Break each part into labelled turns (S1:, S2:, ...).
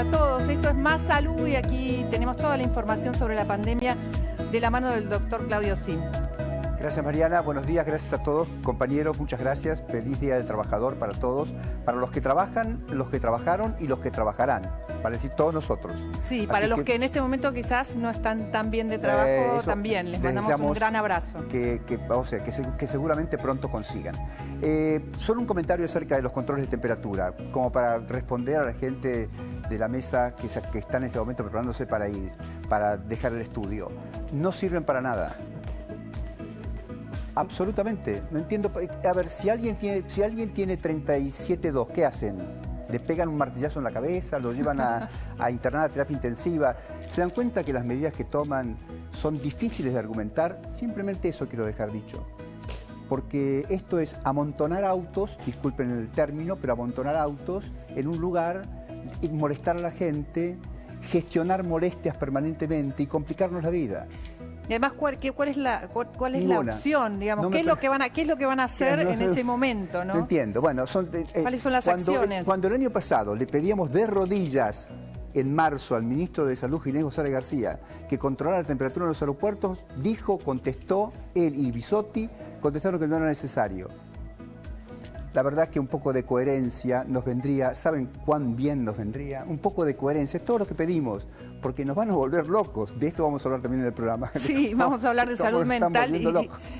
S1: para todos. Esto es Más Salud y aquí tenemos toda la información sobre la pandemia de la mano del doctor Claudio Sim.
S2: Gracias, Mariana. Buenos días, gracias a todos, compañeros, muchas gracias. Feliz Día del Trabajador para todos, para los que trabajan, los que trabajaron y los que trabajajarán, para decir todos nosotros.
S1: Sí, para los que en este momento quizás no están tan bien de trabajo, también les mandamos un gran abrazo.
S2: Que seguramente pronto consigan. Solo un comentario acerca de los controles de temperatura, como para responder a la gente de la mesa que está en este momento preparándose para ir, para dejar el estudio. No sirven para nada. Absolutamente, no entiendo. A ver, si alguien tiene 37,2, ¿qué hacen? ¿Le pegan un martillazo en la cabeza? ¿Lo llevan a internar a terapia intensiva? ¿Se dan cuenta que las medidas que toman son difíciles de argumentar? Simplemente eso quiero dejar dicho. Porque esto es amontonar autos, disculpen el término, pero amontonar autos en un lugar, y molestar a la gente, gestionar molestias permanentemente y complicarnos la vida.
S1: Y además, ¿cuál es la opción? Digamos, ¿qué es lo que van a hacer en ese momento? ¿No?
S2: Entiendo. Bueno,
S1: ¿cuáles son las acciones?
S2: Cuando el año pasado le pedíamos de rodillas en marzo al ministro de Salud, Ginés González García, que controlara la temperatura en los aeropuertos, contestó, él y Bisotti, contestaron que no era necesario. La verdad que un poco de coherencia nos vendría, ¿saben cuán bien nos vendría? Un poco de coherencia, es todo lo que pedimos, porque nos van a volver locos. De esto vamos a hablar también en el programa.
S1: Sí, vamos a hablar de salud mental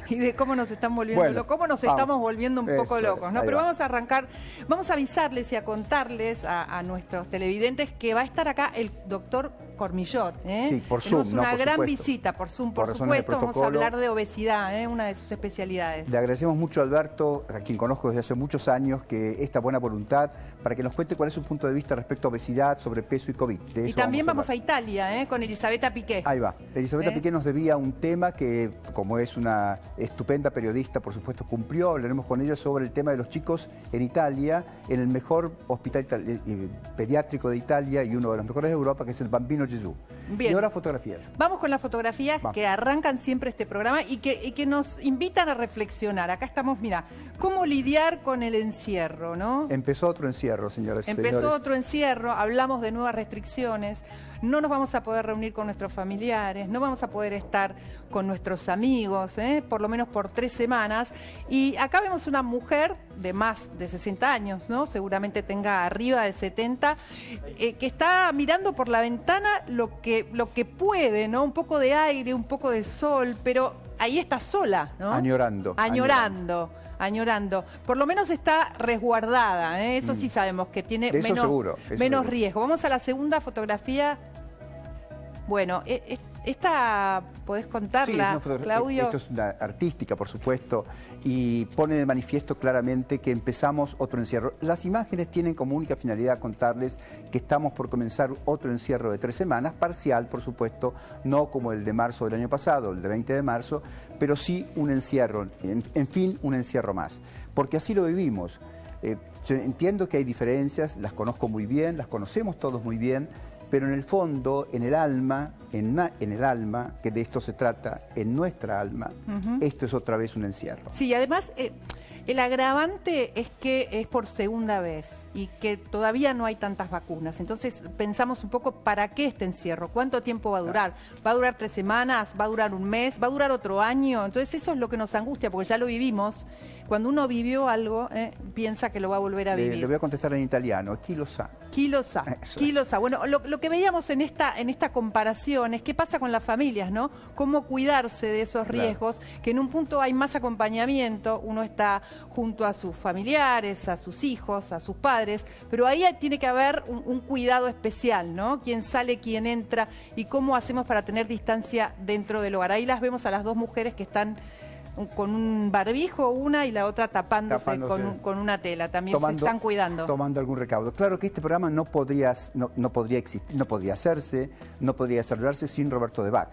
S1: y de cómo nos están volviendo locos, cómo nos estamos volviendo un poco locos, ¿no? Pero vamos a arrancar, vamos a avisarles y a contarles a nuestros televidentes que va a estar acá el doctor Cormillot.
S2: Sí, por
S1: Tenemos
S2: Zoom,
S1: una gran visita por Zoom, por supuesto. Vamos a hablar de obesidad, una de sus especialidades.
S2: Le agradecemos mucho a Alberto, a quien conozco desde hace muchos años, que esta buena voluntad para que nos cuente cuál es su punto de vista respecto a obesidad, sobrepeso y COVID.
S1: Y también vamos a Italia, con Elisabetta Piqué.
S2: Ahí va. Elisabetta Piqué nos debía un tema que, como es una estupenda periodista, por supuesto, cumplió. Hablaremos con ella sobre el tema de los chicos en Italia, en el mejor hospital pediátrico de Italia y uno de los mejores de Europa, que es el Bambino Gesù.
S1: Bien.
S2: Y ahora fotografías.
S1: Vamos con las fotografías que arrancan siempre este programa y que nos invitan a reflexionar. Acá estamos, mira, cómo lidiar con el encierro, ¿no?
S2: Empezó otro encierro, señores.
S1: Empezó otro encierro, hablamos de nuevas restricciones, no nos vamos a poder reunir con nuestros familiares, no vamos a poder estar con nuestros amigos, por lo menos por 3 semanas. Y acá vemos una mujer de más de 60 años, ¿no? Seguramente tenga arriba de 70, que está mirando por la ventana lo que puede, ¿no? Un poco de aire, un poco de sol, pero ahí está sola, ¿no?
S2: Añorando.
S1: Por lo menos está resguardada, Eso sí sabemos que tiene menos riesgo. Vamos a la segunda fotografía. Bueno, esta podés contarla, Claudio.
S2: Esto es una artística, por supuesto, y pone de manifiesto claramente que empezamos otro encierro. Las imágenes tienen como única finalidad contarles que estamos por comenzar otro encierro de 3 semanas, parcial, por supuesto, no como el de marzo del año pasado, el de 20 de marzo, pero sí un encierro, en fin, un encierro más, porque así lo vivimos. Yo entiendo que hay diferencias, las conozco muy bien, las conocemos todos muy bien, pero en el fondo, en el alma, que de esto se trata, en nuestra alma, esto es otra vez un encierro.
S1: Sí, además, el agravante es que es por segunda vez y que todavía no hay tantas vacunas. Entonces pensamos un poco, ¿para qué este encierro? ¿Cuánto tiempo va a durar? ¿Va a durar 3 semanas? ¿Va a durar un mes? ¿Va a durar otro año? Entonces eso es lo que nos angustia, porque ya lo vivimos. Cuando uno vivió algo, piensa que lo va a volver a vivir.
S2: Le voy a contestar en italiano. Chi lo sa.
S1: Chi lo sa. Chi lo sa. Bueno, lo que veíamos en esta comparación es qué pasa con las familias, ¿no? Cómo cuidarse de esos riesgos, que en un punto hay más acompañamiento, uno está junto a sus familiares, a sus hijos, a sus padres, pero ahí tiene que haber un cuidado especial, ¿no? Quién sale, quién entra y cómo hacemos para tener distancia dentro del hogar. Ahí las vemos a las 2 mujeres que están con un barbijo, una y la otra tapándose. Con una tela. También se están cuidando.
S2: Tomando algún recaudo. Claro que este programa no podría existir, no podría hacerse, no podría desarrollarse sin Roberto de Bach.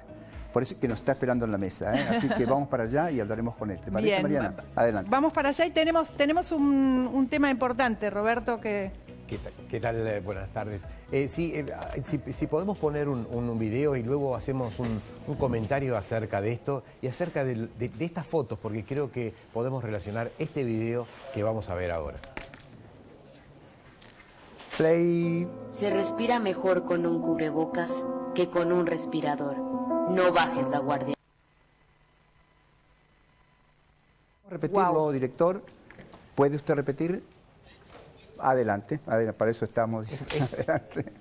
S2: Por eso es que nos está esperando en la mesa, Así que vamos para allá y hablaremos con él. ¿Te parece,
S1: bien,
S2: Mariana? Adelante.
S1: Vamos para allá y tenemos un tema importante, Roberto, que...
S3: ¿Qué tal? Buenas tardes. Si podemos poner un video y luego hacemos un comentario acerca de esto y acerca de estas fotos, porque creo que podemos relacionar este video que vamos a ver ahora.
S2: Play.
S4: Se respira mejor con un cubrebocas que con un respirador. No bajes la guardia.
S2: ¿Repetirlo,
S1: Wow.
S2: director? ¿Puede usted repetir? Adelante, adelante, para eso estamos. Adelante.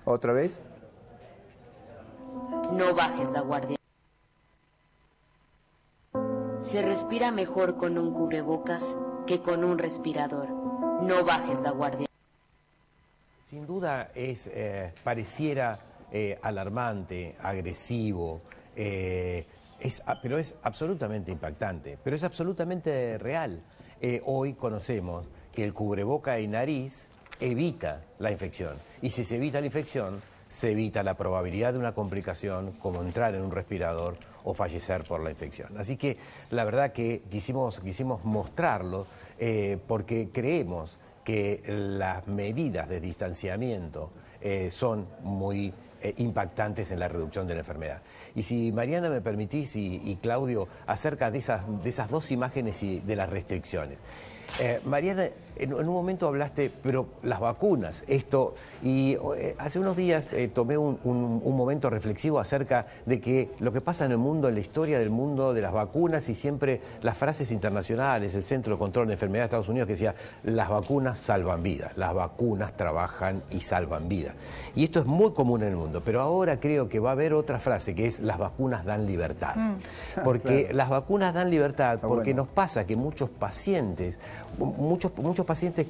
S2: ¿Otra vez?
S4: No bajes la guardia. Se respira mejor con un cubrebocas que con un respirador. No bajes la guardia.
S3: Sin duda pareciera alarmante, agresivo, pero es absolutamente impactante, pero es absolutamente real. Hoy conocemos que el cubreboca y nariz evita la infección, y si se evita la infección, se evita la probabilidad de una complicación como entrar en un respirador o fallecer por la infección. Así que la verdad que quisimos mostrarlo porque creemos que las medidas de distanciamiento son muy impactantes en la reducción de la enfermedad. Y si Mariana me permitís y Claudio, acerca de esas dos imágenes y de las restricciones. Mariana, en un momento hablaste, pero las vacunas, esto, y hace unos días tomé un momento reflexivo acerca de que lo que pasa en el mundo, en la historia del mundo de las vacunas, y siempre las frases internacionales, el Centro de Control de Enfermedades de Estados Unidos que decía, las vacunas salvan vidas, las vacunas trabajan y salvan vidas. Y esto es muy común en el mundo, pero ahora creo que va a haber otra frase que es, las vacunas dan libertad. Porque claro, las vacunas dan libertad porque nos pasa que muchos pacientes, muchos pacientes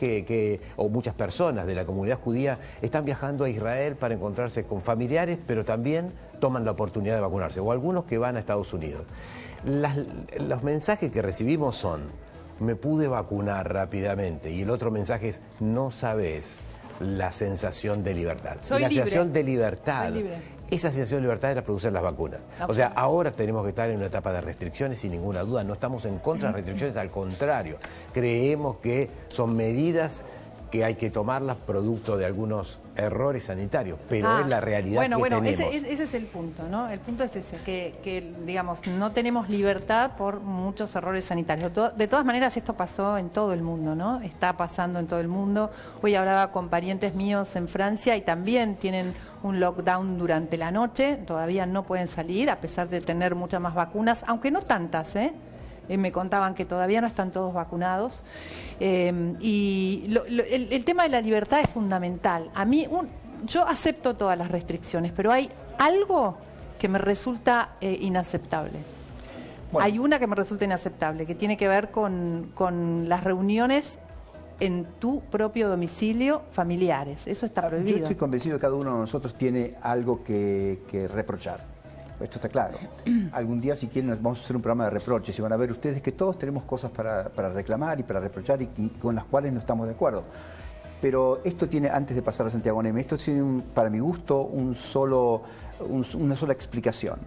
S3: o muchas personas de la comunidad judía están viajando a Israel para encontrarse con familiares, pero también toman la oportunidad de vacunarse, o algunos que van a Estados Unidos. Los mensajes que recibimos son, me pude vacunar rápidamente, y el otro mensaje es, no sabes la sensación de libertad.
S1: Soy
S3: la
S1: libre.
S3: sensación de libertad.
S1: Soy libre.
S3: Esa sensación de libertad es la que producen las vacunas. O sea, ahora tenemos que estar en una etapa de restricciones sin ninguna duda. No estamos en contra de las restricciones, al contrario. Creemos que son medidas que hay que tomarlas producto de algunos errores sanitarios, pero es la realidad que tenemos.
S1: Ese es el punto, ¿no? El punto es ese, que digamos, no tenemos libertad por muchos errores sanitarios. De todas maneras, esto pasó en todo el mundo, ¿no? Está pasando en todo el mundo. Hoy hablaba con parientes míos en Francia y también tienen un lockdown durante la noche, todavía no pueden salir, a pesar de tener muchas más vacunas, aunque no tantas, me contaban que todavía no están todos vacunados. Y el tema de la libertad es fundamental. A mí, yo acepto todas las restricciones, pero hay algo que me resulta inaceptable. Bueno. Hay una que me resulta inaceptable, que tiene que ver con las reuniones en tu propio domicilio familiares. Eso está prohibido.
S2: Yo estoy convencido que cada uno de nosotros tiene algo que reprochar. Esto está claro. Algún día, si quieren, vamos a hacer un programa de reproches y van a ver ustedes que todos tenemos cosas para reclamar y para reprochar y con las cuales no estamos de acuerdo. Pero esto tiene, antes de pasar a Santiago Neme, esto tiene, para mi gusto, una sola explicación.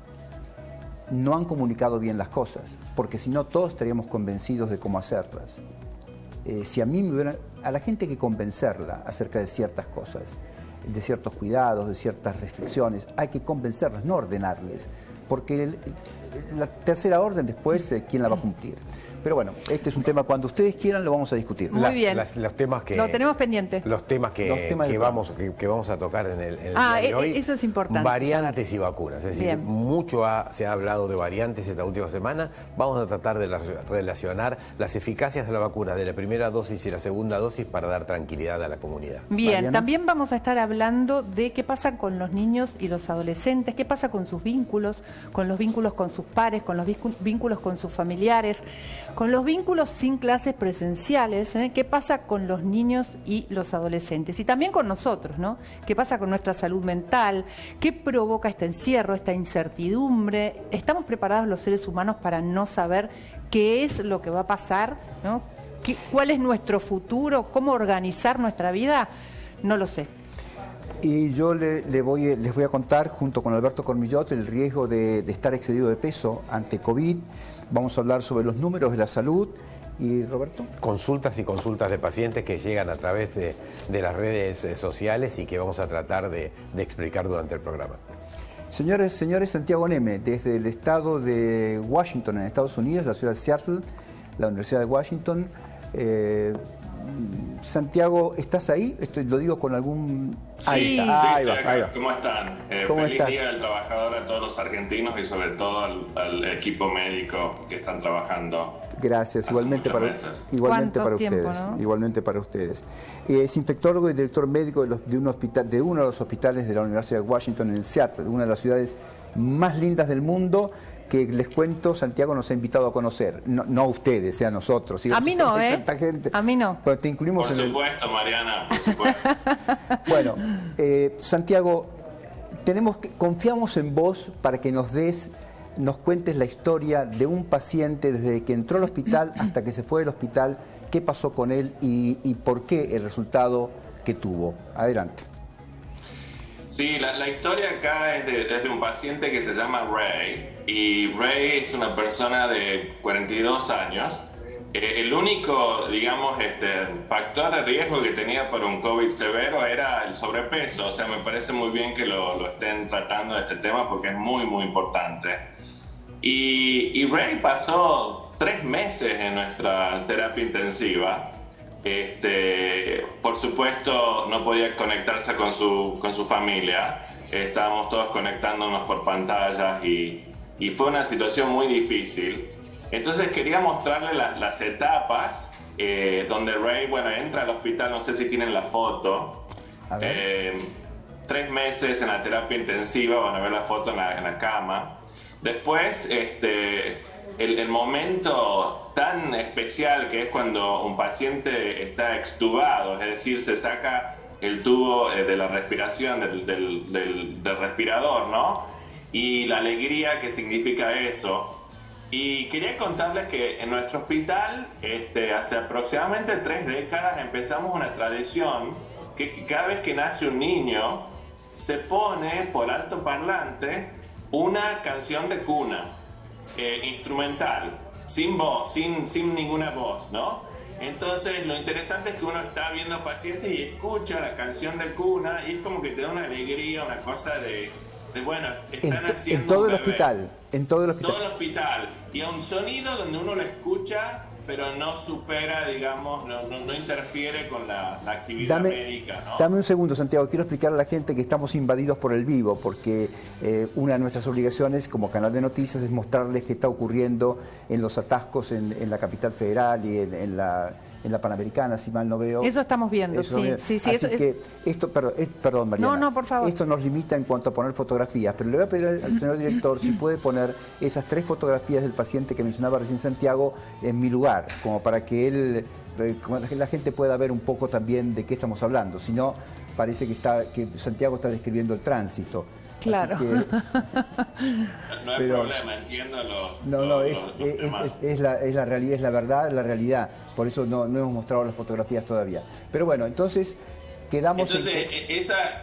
S2: No han comunicado bien las cosas, porque si no, todos estaríamos convencidos de cómo hacerlas. Si a mí a la gente hay que convencerla acerca de ciertas cosas, de ciertos cuidados, de ciertas restricciones, hay que convencerlas, no ordenarles, porque la tercera orden después, ¿quién la va a cumplir? Pero bueno, este es un tema, cuando ustedes quieran lo vamos a discutir.
S1: Muy bien.
S3: Los temas que...
S1: Lo tenemos pendiente.
S3: Los temas que vamos a tocar en el día de hoy.
S1: Eso es importante.
S3: Variantes y vacunas. Es decir, mucho se ha hablado de variantes esta última semana. Vamos a tratar de relacionar las eficacias de la vacuna de la primera dosis y la segunda dosis para dar tranquilidad a la comunidad.
S1: Bien,
S2: Mariana.
S1: También vamos a estar hablando de qué pasa con los niños y los adolescentes, qué pasa con sus vínculos, con los vínculos con sus pares, con los vínculos con sus familiares, con los vínculos sin clases presenciales, qué pasa con los niños y los adolescentes y también con nosotros, ¿no? ¿Qué pasa con nuestra salud mental? ¿Qué provoca este encierro, esta incertidumbre? ¿Estamos preparados los seres humanos para no saber qué es lo que va a pasar, ¿no? ¿Cuál es nuestro futuro? ¿Cómo organizar nuestra vida? No lo sé.
S2: Y yo les voy a contar, junto con Alberto Cormillot, el riesgo de estar excedido de peso ante COVID. Vamos a hablar sobre los números de la salud. ¿Y Roberto?
S3: Consultas y consultas de pacientes que llegan a través de las redes sociales y que vamos a tratar de explicar durante el programa.
S2: Señores, Santiago Neme, desde el estado de Washington, en Estados Unidos, la ciudad de Seattle, la Universidad de Washington, Santiago, ¿estás ahí? Lo digo con algún...
S1: Sí.
S2: Ahí
S5: Sí,
S2: va,
S5: estoy acá.
S2: ahí va.
S5: ¿Cómo están?
S2: ¿Cómo
S5: Feliz
S2: estás?
S5: Día del Trabajador a todos los argentinos y sobre todo al equipo médico que están trabajando.
S2: Gracias,
S5: hace
S2: igualmente
S5: muchos
S2: para,
S5: meses.
S2: igualmente para
S1: ¿Cuánto tiempo,
S2: ustedes.
S1: no?
S2: Igualmente para ustedes. Es infectólogo y director médico de uno de los hospitales de la Universidad de Washington en Seattle, una de las ciudades más lindas del mundo, que les cuento, Santiago nos ha invitado a conocer. No a ustedes, a nosotros.
S1: A mí no,
S2: Hay tanta gente.
S1: A mí no.
S2: Pero te incluimos
S5: Por
S2: en
S5: supuesto, Mariana, por supuesto.
S2: Bueno, Santiago, confiamos en vos para que nos cuentes la historia de un paciente desde que entró al hospital hasta que se fue del hospital, qué pasó con él y por qué el resultado que tuvo. Adelante.
S5: Sí, la historia acá es de un paciente que se llama Ray, y Ray es una persona de 42 años. El único, digamos, factor de riesgo que tenía por un COVID severo era el sobrepeso. O sea, me parece muy bien que lo estén tratando de este tema porque es muy, muy importante. Y Ray pasó 3 meses en nuestra terapia intensiva. Por supuesto, no podía conectarse con su familia. Estábamos todos conectándonos por pantallas y fue una situación muy difícil. Entonces quería mostrarle las etapas donde Ray, entra al hospital, no sé si tienen la foto. 3 meses en la terapia intensiva, van a ver la foto en la cama. Después, el momento tan especial que es cuando un paciente está extubado, es decir, se saca el tubo de la respiración, del respirador, ¿no? Y la alegría que significa eso. Y quería contarles que en nuestro hospital, hace aproximadamente 3 décadas, empezamos una tradición que cada vez que nace un niño, se pone por altoparlante una canción de cuna, instrumental, sin voz, sin ninguna voz, ¿no? Entonces lo interesante es que uno está viendo pacientes y escucha la canción de cuna y es como que te da una alegría, una cosa de bueno, están haciendo
S2: en todo
S5: un
S2: el
S5: bebé.
S2: hospital, en todo el hospital.
S5: Todo el hospital, y a un sonido donde uno lo escucha, pero no supera, digamos, no interfiere con la actividad médica, ¿no?
S2: Dame un segundo, Santiago. Quiero explicar a la gente que estamos invadidos por el vivo, porque una de nuestras obligaciones como canal de noticias es mostrarles qué está ocurriendo en los atascos en la capital federal y en la Panamericana, si mal no veo.
S1: Eso estamos viendo,
S2: Eso
S1: sí.
S2: Así
S1: Eso
S2: que esto, perdón, Mariana.
S1: No, por favor.
S2: Esto nos limita en cuanto a poner fotografías, pero le voy a pedir al señor director si puede poner esas 3 fotografías del paciente que mencionaba recién Santiago en mi lugar, como para que la gente pueda ver un poco también de qué estamos hablando. Si no, parece que Santiago está describiendo el tránsito.
S1: Claro.
S5: No hay problema, entiendo
S2: es la realidad, es la verdad, la realidad. Por eso no hemos mostrado las fotografías todavía. Pero bueno, entonces quedamos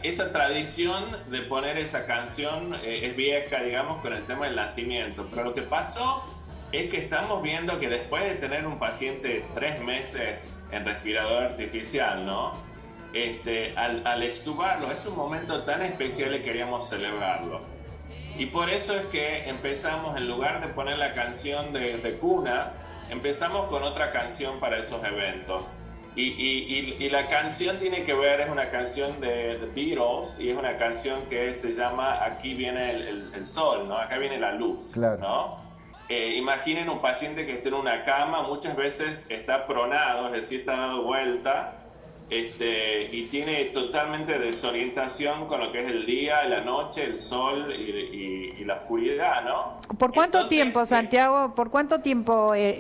S5: esa tradición de poner esa canción es vieja, digamos, con el tema del nacimiento. Pero lo que pasó es que estamos viendo que después de tener un paciente 3 meses en respirador artificial, ¿no? Al extubarlo, es un momento tan especial y queríamos celebrarlo. Y por eso es que empezamos, en lugar de poner la canción de cuna, empezamos con otra canción para esos eventos. Y la canción tiene que ver, es una canción de The Beatles, y es una canción que se llama Aquí viene el sol, ¿no? Acá viene la luz,
S2: claro,
S5: ¿no? Imaginen un paciente que está en una cama, muchas veces está pronado, es decir, está dado vuelta, y tiene totalmente desorientación con lo que es el día, la noche, el sol y la oscuridad, ¿no?
S1: ¿Por cuánto tiempo, Santiago,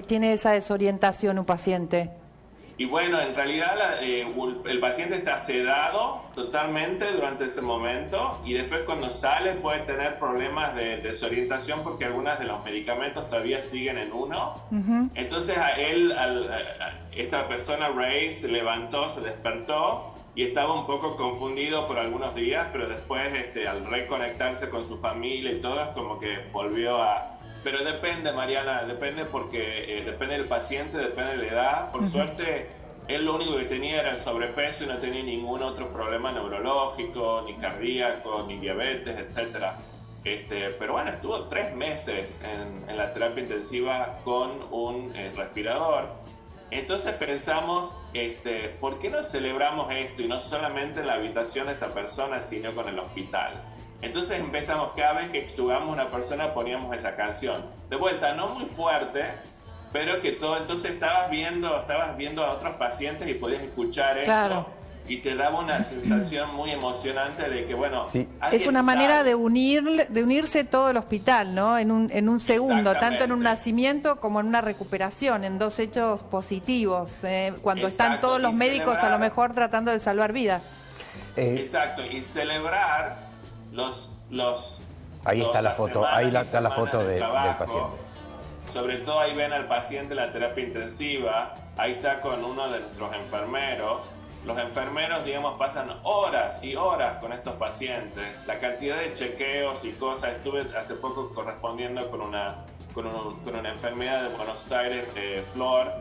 S1: tiene esa desorientación un paciente?
S5: Y bueno, en realidad el paciente está sedado totalmente durante ese momento y después cuando sale puede tener problemas de desorientación porque algunos de los medicamentos todavía siguen en uno. Uh-huh. Entonces esta persona, Ray, se levantó, se despertó y estaba un poco confundido por algunos días, pero después al reconectarse con su familia y todo, es como que volvió a... Pero depende, Mariana, depende porque depende del paciente, depende de la edad. Por suerte, él lo único que tenía era el sobrepeso y no tenía ningún otro problema neurológico, ni cardíaco, ni diabetes, etc. Pero bueno, estuvo 3 meses en la terapia intensiva con un respirador. Entonces pensamos, ¿por qué no celebramos esto y no solamente en la habitación de esta persona, sino con el hospital? Entonces empezamos, cada vez que extubamos una persona poníamos esa canción. De vuelta, no muy fuerte, pero que todo, entonces estabas viendo a otros pacientes y podías escuchar eso. Y te daba una sensación muy emocionante de que, bueno,
S3: sí,
S1: es una manera de unirse todo el hospital, ¿no? En un segundo, tanto en un nacimiento como en una recuperación, en dos hechos positivos, cuando están todos los médicos a lo mejor tratando de salvar vidas.
S5: Exacto, y celebrar
S3: ahí está la foto, está la foto del paciente.
S5: Sobre todo ahí ven al paciente en la terapia intensiva, ahí está con uno de nuestros enfermeros. Los enfermeros, digamos, pasan horas y horas con estos pacientes. La cantidad de chequeos y cosas, estuve hace poco correspondiendo con una enfermera de Buenos Aires, Flor,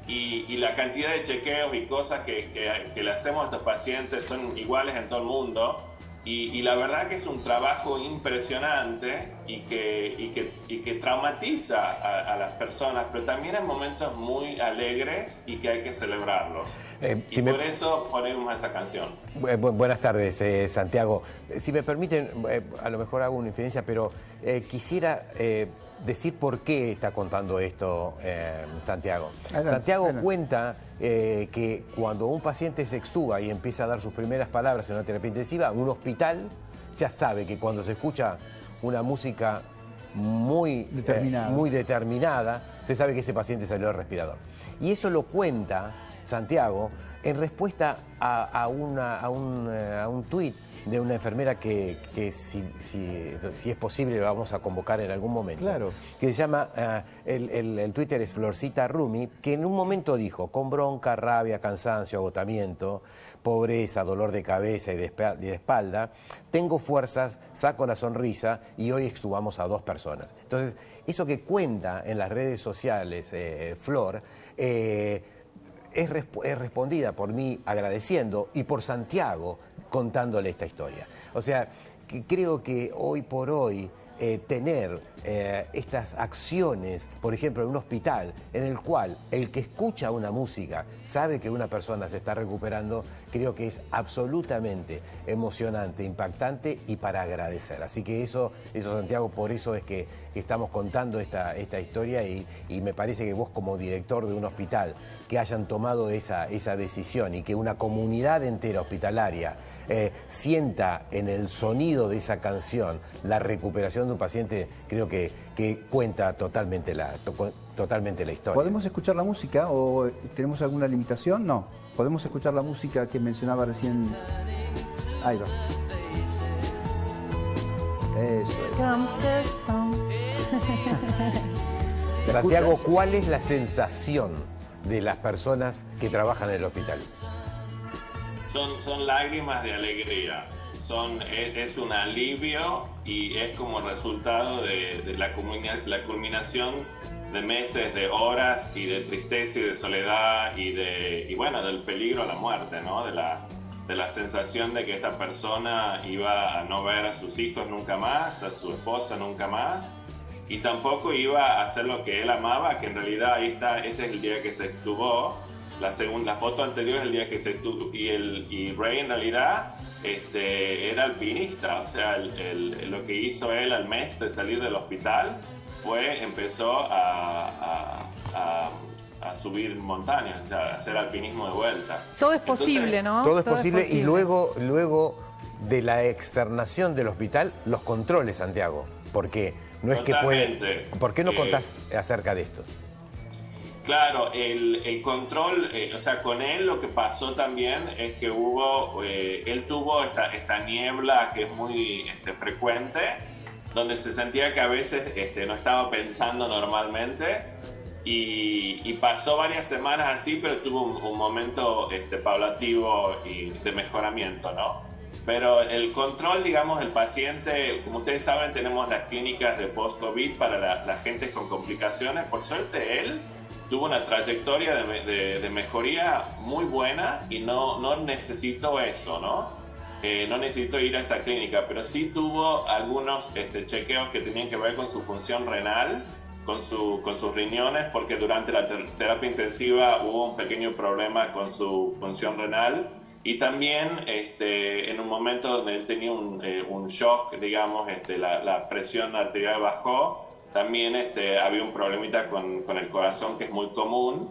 S5: y la cantidad de chequeos y cosas que le hacemos a estos pacientes son iguales en todo el mundo. Y la verdad que es un trabajo impresionante y que traumatiza a las personas, pero también hay momentos muy alegres y que hay que celebrarlos. Por eso ponemos esa canción.
S3: Buenas tardes, Santiago. Si me permiten, a lo mejor hago una infidencia, pero quisiera decir por qué está contando esto Santiago. Santiago cuenta que cuando un paciente se extuba y empieza a dar sus primeras palabras en una terapia intensiva, un hospital ya sabe que cuando se escucha una música muy determinada, se sabe que ese paciente salió del respirador. Y eso lo cuenta Santiago en respuesta a un tuit de una enfermera que si es posible la vamos a convocar en algún momento. Claro. Que se llama, el Twitter es Florcita Rumi, que en un momento dijo, con bronca, rabia, cansancio, agotamiento, pobreza, dolor de cabeza y de espalda, tengo fuerzas, saco la sonrisa y hoy extubamos a 2 personas. Entonces, eso que cuenta en las redes sociales, Flor, es respondida por mí agradeciendo y por Santiago contándole esta historia. O sea, que creo que hoy por hoy tener estas acciones, por ejemplo, en un hospital en el cual el que escucha una música sabe que una persona se está recuperando, creo que es absolutamente emocionante, impactante y para agradecer. Así que eso Santiago, por eso es que estamos contando esta historia y me parece que vos como director de un hospital que hayan tomado esa decisión y que una comunidad entera hospitalaria sienta en el sonido de esa canción la recuperación de un paciente, creo que cuenta totalmente la historia.
S2: ¿Podemos escuchar la música o tenemos alguna limitación? No. ¿Podemos escuchar la música que mencionaba recién? Ahí va. Eso es.
S3: Santiago, ¿cuál es la sensación de las personas que trabajan en el hospital?
S5: Son lágrimas de alegría, es un alivio y es como resultado de la culminación de meses, de horas y de tristeza y de soledad y bueno, del peligro a la muerte, ¿no? De la sensación de que esta persona iba a no ver a sus hijos nunca más, a su esposa nunca más, y tampoco iba a hacer lo que él amaba, que en realidad ahí está, ese es el día que se extubó. La foto anterior es el día que se extubó, y Ray en realidad era alpinista, o sea, lo que hizo él al mes de salir del hospital empezó a subir montañas, a hacer alpinismo de vuelta.
S1: Todo es posible, ¿no?
S3: Todo es posible y luego de la externación del hospital, los controles, Santiago, porque no es
S5: totalmente.
S3: Que puede... ¿Por qué no contás acerca de esto?
S5: Claro, el control, o sea, con él lo que pasó también es que él tuvo esta niebla que es muy frecuente, donde se sentía que a veces no estaba pensando normalmente y pasó varias semanas así, pero tuvo un momento paulativo y de mejoramiento, ¿no? Pero el control, digamos, del paciente, como ustedes saben, tenemos las clínicas de post-COVID para la gente con complicaciones. Por suerte, él tuvo una trayectoria de mejoría muy buena y no necesitó eso, ¿no? No necesitó ir a esa clínica, pero sí tuvo algunos chequeos que tenían que ver con su función renal sus riñones, porque durante la terapia intensiva hubo un pequeño problema con su función renal, y también en un momento donde él tenía un shock, digamos, la presión arterial bajó, también había un problemita con el corazón que es muy común,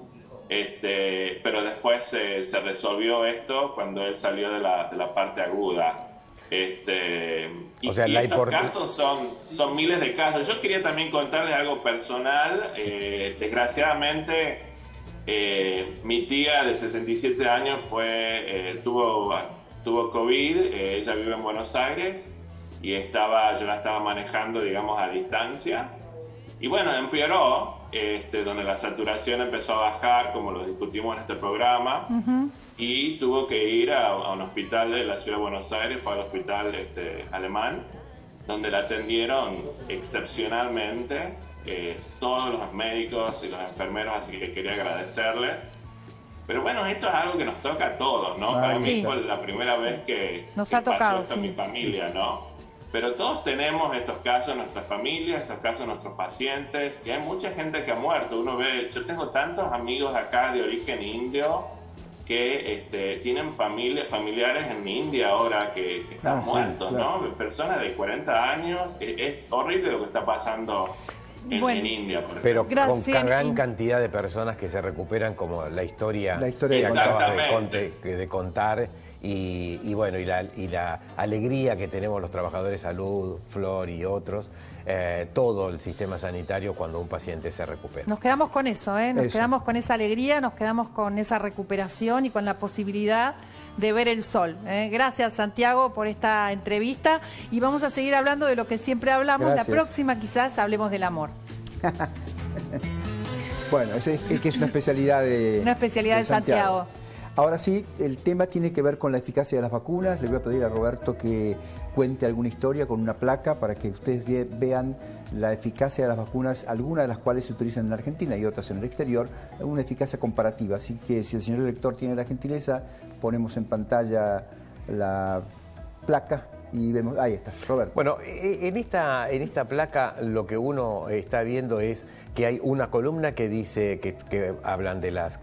S5: pero después se resolvió esto cuando él salió de la parte aguda. Y estos casos son miles de casos. Yo quería también contarles algo personal. Desgraciadamente, mi tía de 67 años tuvo COVID. Ella vive en Buenos Aires y yo la estaba manejando, digamos, a distancia. Y bueno, empeoró, donde la saturación empezó a bajar, como lo discutimos en este programa. Y tuvo que ir a un hospital de la ciudad de Buenos Aires, fue al hospital alemán, donde la atendieron excepcionalmente todos los médicos y los enfermeros, así que quería agradecerles. Pero bueno, esto es algo que nos toca a todos, ¿no? Para mí fue la primera vez que pasó esto en mi familia, ¿no? Pero todos tenemos estos casos en nuestra familia, estos casos en nuestros pacientes, y hay mucha gente que ha muerto. Uno ve, yo tengo tantos amigos acá de origen indio que tienen familiares en India ahora que están muertos, claro. ¿No? Personas de 40 años, es horrible lo que está pasando en India, por ejemplo.
S3: Pero con gran cantidad de personas que se recuperan, como la historia que acabas de contar. Y bueno, y la alegría que tenemos los trabajadores de salud, Flor y otros, todo el sistema sanitario cuando un paciente se recupera.
S1: Nos quedamos con eso, nos quedamos con esa alegría, nos quedamos con esa recuperación y con la posibilidad de ver el sol. Gracias, Santiago, por esta entrevista, y vamos a seguir hablando de lo que siempre hablamos. Gracias. La próxima quizás hablemos del amor.
S2: Bueno, es que es una especialidad de
S1: Santiago.
S2: Ahora sí, el tema tiene que ver con la eficacia de las vacunas. Le voy a pedir a Roberto que cuente alguna historia con una placa para que ustedes vean la eficacia de las vacunas, algunas de las cuales se utilizan en la Argentina y otras en el exterior, una eficacia comparativa. Así que si el señor director tiene la gentileza, ponemos en pantalla la placa y vemos. Ahí está, Roberto.
S3: Bueno, en esta placa lo que uno está viendo es que hay una columna que dice que hablan de las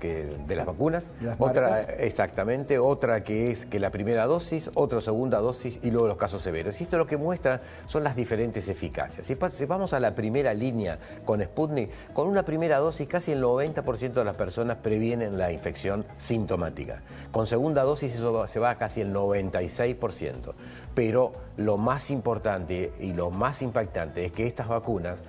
S3: vacunas, otra exactamente, otra que es que la primera dosis, otra segunda dosis y luego los casos severos. Y esto lo que muestra son las diferentes eficacias. Si vamos a la primera línea con Sputnik, con una primera dosis casi el 90% de las personas previenen la infección sintomática. Con segunda dosis eso se va a casi el 96%. Pero lo más importante y lo más impactante es que estas vacunas,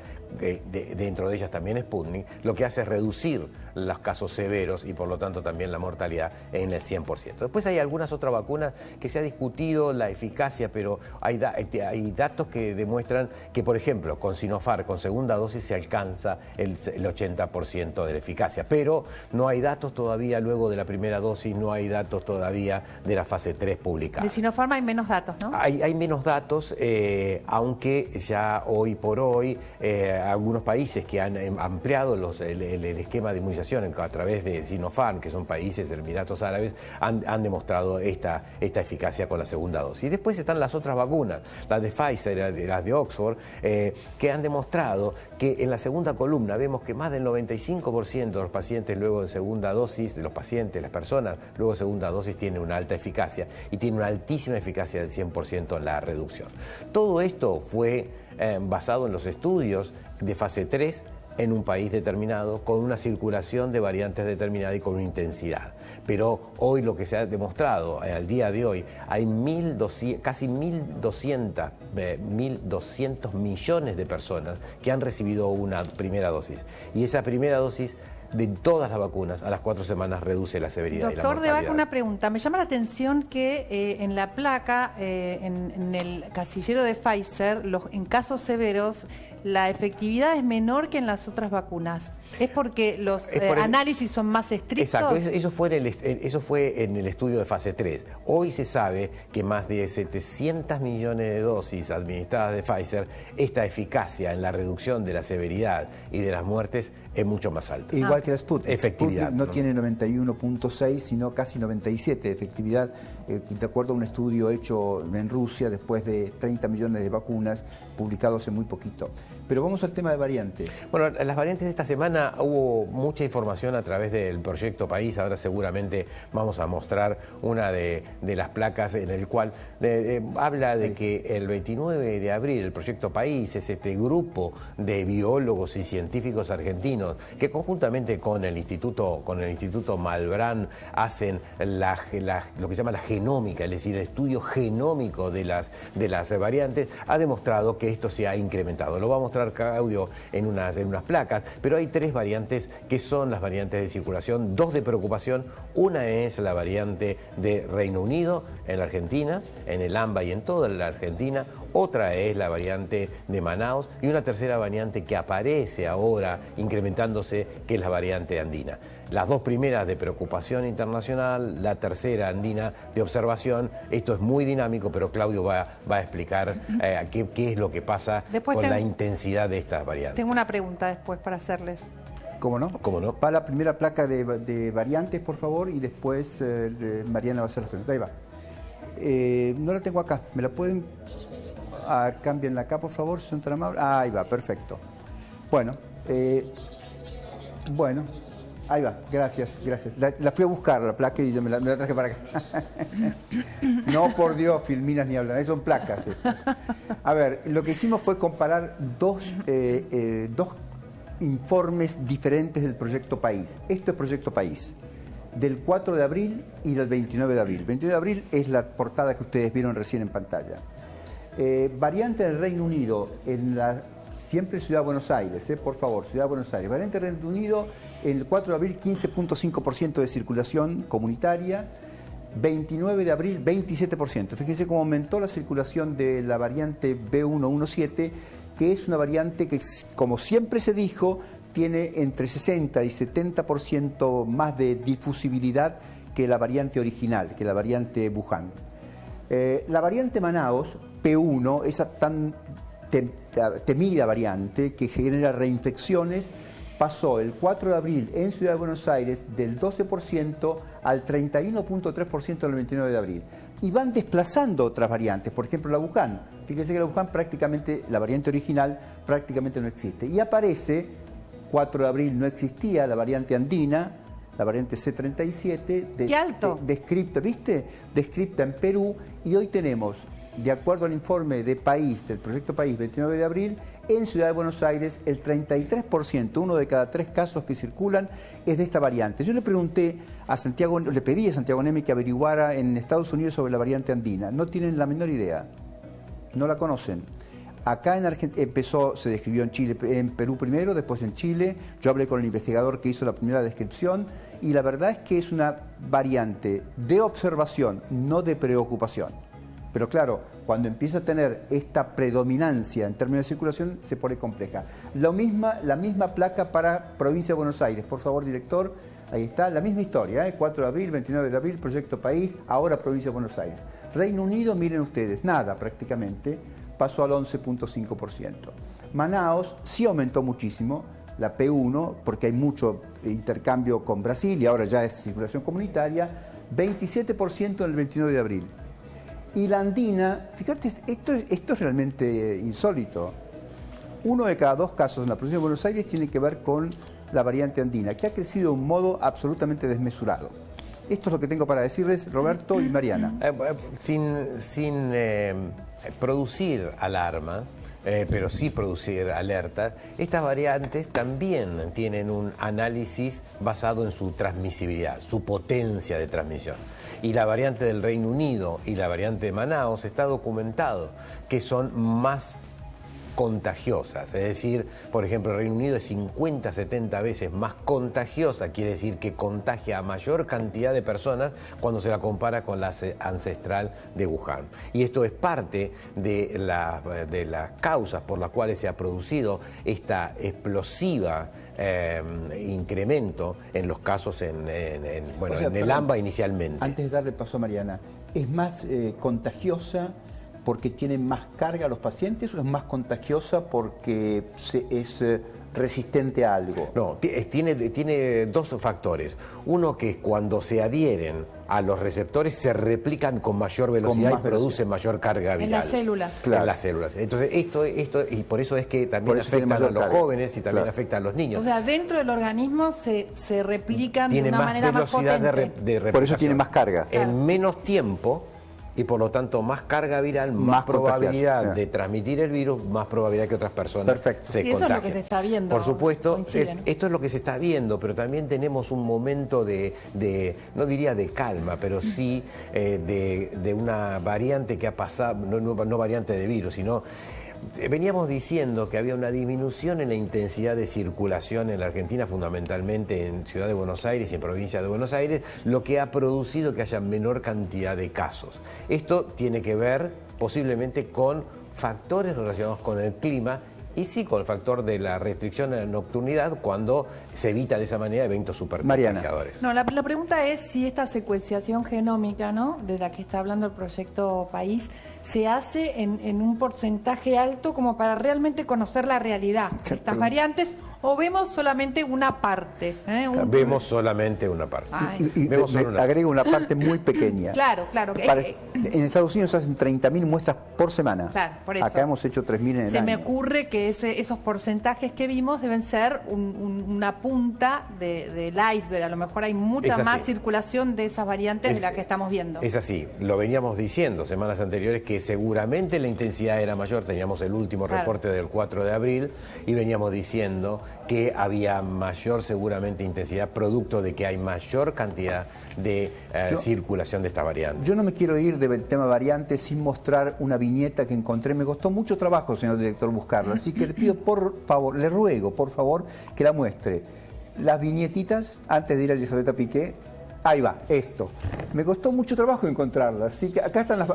S3: dentro de ellas también Sputnik, lo que hace es reducir los casos severos y por lo tanto también la mortalidad en el 100%. Después hay algunas otras vacunas que se ha discutido la eficacia, pero hay datos que demuestran que, por ejemplo, con Sinopharm, con segunda dosis se alcanza el 80% de la eficacia, pero no hay datos todavía luego de la primera dosis, no hay datos todavía de la fase 3 publicada.
S1: De Sinopharm hay menos datos, ¿no?
S3: Hay menos datos, aunque ya hoy por hoy algunos países que han ampliado el esquema de inmunización a través de Sinopharm, que son países de Emiratos Árabes, han demostrado esta eficacia con la segunda dosis. Y después están las otras vacunas, las de Pfizer, las de Oxford, que han demostrado que en la segunda columna vemos que más del 95% de los pacientes luego de segunda dosis, las personas luego de segunda dosis tienen una alta eficacia y tienen una altísima eficacia del 100% en la reducción. Todo esto fue basado en los estudios de fase 3 en un país determinado, con una circulación de variantes determinada y con una intensidad. Pero hoy lo que se ha demostrado, al día de hoy, hay casi 1.200 millones de personas que han recibido una primera dosis. Y esa primera dosis de todas las vacunas a las 4 semanas reduce la severidad y la mortalidad.
S1: Doctor Devaca, una pregunta. Me llama la atención que en la placa, en el casillero de Pfizer, en casos severos, la efectividad es menor que en las otras vacunas. ¿Es porque los análisis son más estrictos?
S3: Exacto, eso fue en el estudio de fase 3. Hoy se sabe que más de 700 millones de dosis administradas de Pfizer, esta eficacia en la reducción de la severidad y de las muertes es mucho más alta.
S2: Igual que la Sputnik.
S3: Efectividad.
S2: Sputnik no tiene 91.6, sino casi 97 de efectividad, de acuerdo a un estudio hecho en Rusia después de 30 millones de vacunas, publicado hace muy poquito. Pero vamos al tema de variantes.
S3: Bueno, las variantes de esta semana hubo mucha información a través del Proyecto País. Ahora seguramente vamos a mostrar una de las placas en el cual habla de que el 29 de abril el Proyecto País es este grupo de biólogos y científicos argentinos que conjuntamente con el Instituto Malbrán hacen lo que se llama la genómica, es decir, el estudio genómico de las variantes. Ha demostrado que esto se ha incrementado. Lo va a mostrar Claudio en unas placas, pero hay 3 variantes que son las variantes de circulación, 2 de preocupación. Una es la variante de Reino Unido en la Argentina, en el AMBA y en toda la Argentina. Otra es la variante de Manaos y una tercera variante que aparece ahora incrementándose, que es la variante andina. Las 2 primeras de preocupación internacional, la tercera andina de observación. Esto es muy dinámico, pero Claudio va a explicar qué es lo que pasa con la intensidad de estas variantes.
S1: Tengo una pregunta después para hacerles.
S2: ¿Cómo no?
S3: ¿Cómo no?
S2: Va la primera placa de variantes, por favor, y después Mariana va a hacer la pregunta. Ahí va. No la tengo acá. ¿Me la pueden...? Cámbienla acá, por favor, si son tan amables. Ahí va, perfecto. Bueno, ahí va, gracias. La fui a buscar, la placa, y yo me la traje para acá. No, por Dios, filminas ni hablar, son placas estas. A ver, lo que hicimos fue comparar dos informes diferentes del Proyecto País. Esto es Proyecto País, del 4 de abril y del 29 de abril. El 29 de abril es la portada que ustedes vieron recién en pantalla. Variante del Reino Unido, siempre Ciudad de Buenos Aires, por favor, Ciudad de Buenos Aires. Variante del Reino Unido, en el 4 de abril, 15.5% de circulación comunitaria. 29 de abril, 27%. Fíjense cómo aumentó la circulación de la variante B117, que es una variante que, como siempre se dijo, tiene entre 60 y 70% más de difusibilidad que la variante original, que la variante Wuhan. La variante Manaos, P1, esa tan temida variante que genera reinfecciones, pasó el 4 de abril en Ciudad de Buenos Aires del 12% al 31.3% el 29 de abril. Y van desplazando otras variantes, por ejemplo la Wuhan. Fíjense que la Wuhan prácticamente, la variante original prácticamente no existe. Y aparece, 4 de abril no existía la variante andina, la variante C37,
S1: ¡qué alto!
S2: Descripta, ¿viste? Descripta en Perú, y hoy tenemos, de acuerdo al informe de País, del Proyecto País 29 de abril, en Ciudad de Buenos Aires el 33%, 1 de cada 3 casos que circulan, es de esta variante. Yo le pedí a Santiago Nemi que averiguara en Estados Unidos sobre la variante andina. No tienen la menor idea, no la conocen. Acá en Argentina se describió en Chile, en Perú primero, después en Chile. Yo hablé con el investigador que hizo la primera descripción y la verdad es que es una variante de observación, no de preocupación. Pero claro, cuando empieza a tener esta predominancia en términos de circulación, se pone compleja. La misma placa para Provincia de Buenos Aires. Por favor, director, ahí está, la misma historia, 4 de abril, 29 de abril, Proyecto País, ahora Provincia de Buenos Aires. Reino Unido, miren ustedes, nada prácticamente, pasó al 11.5%. Manaos sí aumentó muchísimo, la P1, porque hay mucho intercambio con Brasil y ahora ya es circulación comunitaria, 27% en el 29 de abril. Y la andina, fíjate, esto es realmente insólito. 1 de cada 2 casos en la provincia de Buenos Aires tiene que ver con la variante andina, que ha crecido de un modo absolutamente desmesurado. Esto es lo que tengo para decirles, Roberto y Mariana.
S3: Sin producir alarma, pero sí producir alerta, estas variantes también tienen un análisis basado en su transmisibilidad, su potencia de transmisión. Y la variante del Reino Unido y la variante de Manaos está documentado que son más contagiosas, es decir, por ejemplo, el Reino Unido es 50-70 veces más contagiosa, quiere decir que contagia a mayor cantidad de personas cuando se la compara con la ancestral de Wuhan. Y esto es parte de las causas por las cuales se ha producido esta explosiva incremento en los casos en el AMBA inicialmente.
S2: Antes de darle paso a Mariana, ¿es más contagiosa porque tienen más carga los pacientes o es más contagiosa porque es resistente a algo?
S3: No, tiene dos factores. Uno que cuando se adhieren a los receptores se replican con mayor velocidad y producen mayor carga viral.
S1: En las células.
S3: En las células. Entonces, esto, y por eso es que también afecta a los jóvenes y también afecta a los niños.
S1: O sea, dentro del organismo se replican de una manera más potente.
S3: Tiene más velocidad de replicación.
S2: Por eso tiene más carga.
S3: En menos tiempo. Y por lo tanto, más carga viral, más probabilidad de transmitir el virus, más probabilidad que otras personas se contagien.
S1: Eso es lo que se está viendo.
S3: Por supuesto,
S1: coinciden.
S3: esto es lo que se está viendo, pero también tenemos un momento no diría de calma, pero sí de una variante que ha pasado, no variante de virus, sino... Veníamos diciendo que había una disminución en la intensidad de circulación en la Argentina, fundamentalmente en Ciudad de Buenos Aires y en Provincia de Buenos Aires, lo que ha producido que haya menor cantidad de casos. Esto tiene que ver posiblemente con factores relacionados con el clima y sí con el factor de la restricción de la nocturnidad cuando se evita de esa manera eventos supercontagiadores.
S1: No, la pregunta es si esta secuenciación genómica, ¿no?, de la que está hablando el proyecto País, se hace en un porcentaje alto como para realmente conocer la realidad de estas variantes, o vemos solamente una parte.
S3: Vemos solamente una parte.
S2: Agrego una parte muy pequeña.
S1: Claro.
S2: En Estados Unidos se hacen 30.000 muestras por semana.
S1: Claro, por eso.
S2: Acá hemos hecho 3.000 en el año.
S1: Se me ocurre que esos porcentajes que vimos deben ser una punta del iceberg. A lo mejor hay mucha más circulación de esas variantes de la que estamos viendo.
S3: Es así. Lo veníamos diciendo semanas anteriores que seguramente la intensidad era mayor. Teníamos el último reporte del 4 de abril y veníamos diciendo que había mayor seguramente intensidad producto de que hay mayor cantidad de circulación de esta variante.
S2: Yo no me quiero ir del tema variantes sin mostrar una viñeta que encontré. Me costó mucho trabajo, señor director, buscarla. Así que le pido, por favor, le ruego, por favor, que la muestre. Las viñetitas, antes de ir a Elisabetta Piqué. Ahí va, esto. Me costó mucho trabajo encontrarla, así que acá están las...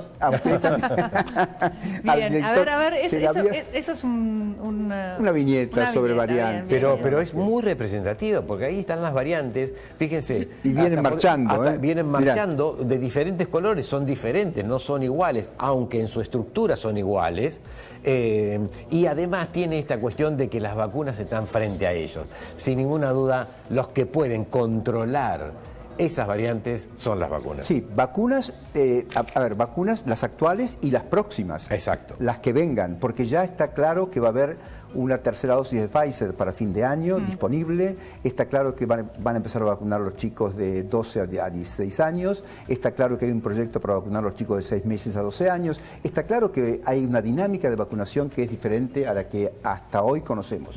S1: Bien, a ver, eso es
S2: una viñeta sobre variantes.
S3: Pero es muy representativa, porque ahí están las variantes, fíjense.
S2: Y vienen marchando.
S3: Vienen marchando de diferentes colores, son diferentes, no son iguales, aunque en su estructura son iguales. Y además tiene esta cuestión de que las vacunas están frente a ellos. Sin ninguna duda, los que pueden controlar esas variantes son las vacunas.
S2: Sí, vacunas, vacunas las actuales y las próximas.
S3: Exacto.
S2: Las que vengan, porque ya está claro que va a haber una tercera dosis de Pfizer para fin de año disponible. Está claro que van a empezar a vacunar a los chicos de 12 a 16 años. Está claro que hay un proyecto para vacunar a los chicos de 6 meses a 12 años. Está claro que hay una dinámica de vacunación que es diferente a la que hasta hoy conocemos.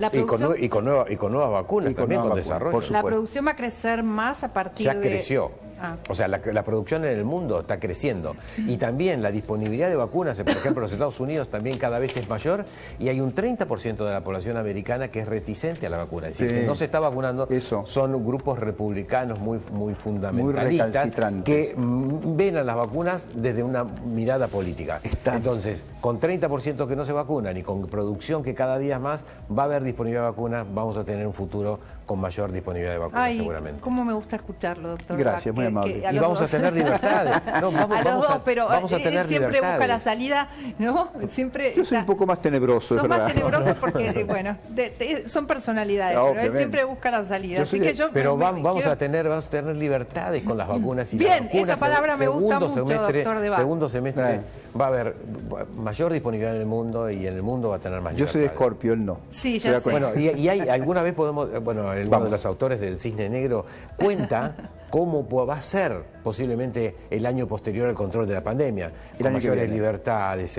S3: Y con nuevas vacunas también, con desarrollo.
S1: La producción va a crecer más a partir
S3: de... Ya creció. O sea, la producción en el mundo está creciendo. Y también la disponibilidad de vacunas, por ejemplo, en los Estados Unidos también cada vez es mayor y hay un 30% de la población americana que es reticente a la vacuna. Es decir, que no se está vacunando. Son grupos republicanos muy fundamentalistas que ven a las vacunas desde una mirada política. Entonces, con 30% que no se vacunan y con producción que cada día más va a haber disponibilidad de vacunas, vamos a tener un futuro con mayor disponibilidad de vacunas seguramente.
S1: Cómo me gusta escucharlo, doctor.
S2: Gracias, muy amable.
S3: Y vamos a tener libertades. No, vamos a tener
S1: siempre
S3: libertades.
S1: Busca la salida, ¿no? Siempre
S2: yo soy un poco más tenebroso,
S1: es verdad. Son más tenebrosos porque, bueno, son personalidades, pero él siempre busca la salida.
S3: Pero vamos a tener libertades con las vacunas.
S1: Bien, esa palabra me gusta mucho, doctor Debá.
S3: Segundo semestre va a haber mayor disponibilidad en el mundo y en el mundo va a tener más
S2: libertades. Yo soy de Escorpio, él no.
S1: Sí, ya sé.
S3: Bueno, y hay, alguna vez podemos, uno de los autores del Cisne Negro cuenta cómo va a ser posiblemente el año posterior al control de la pandemia, con mayores libertades,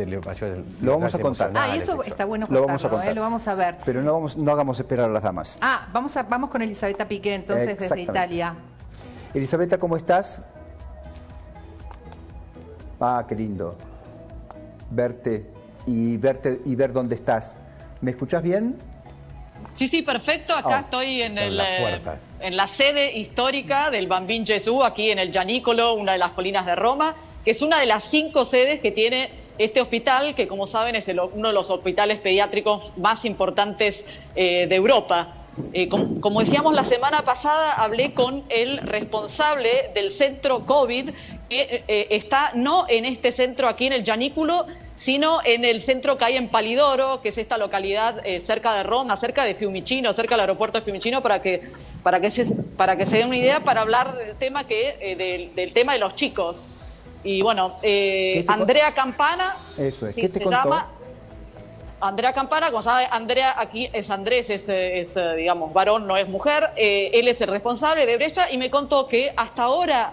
S2: lo vamos a contar.
S1: Y eso está bueno contarlo, lo vamos a ver.
S2: Pero no hagamos esperar a las damas.
S1: Vamos con Elisabetta Piqué entonces desde Italia.
S2: Elisabetta, ¿cómo estás? Qué lindo verte y ver dónde estás. ¿Me escuchás bien?
S6: Sí, perfecto. Acá estoy en la sede histórica del Bambin Gesù, aquí en el Gianicolo, una de las colinas de Roma, que es una de las 5 sedes que tiene este hospital, que como saben es uno de los hospitales pediátricos más importantes de Europa. Como decíamos la semana pasada, hablé con el responsable del centro COVID, que está no en este centro aquí en el Gianicolo, sino en el centro que hay en Palidoro, que es esta localidad cerca de Roma, cerca de Fiumicino, cerca del aeropuerto de Fiumicino, para que se den una idea, para hablar del tema del tema de los chicos. Y bueno, Andrea Campana,
S2: eso es.
S6: Sí,
S2: ¿Qué te
S6: se
S2: contó?
S6: llama Andrea Campana. Como sabe, Andrea aquí es Andrés, es digamos, varón, no es mujer. Él es el responsable de Brecha y me contó que hasta ahora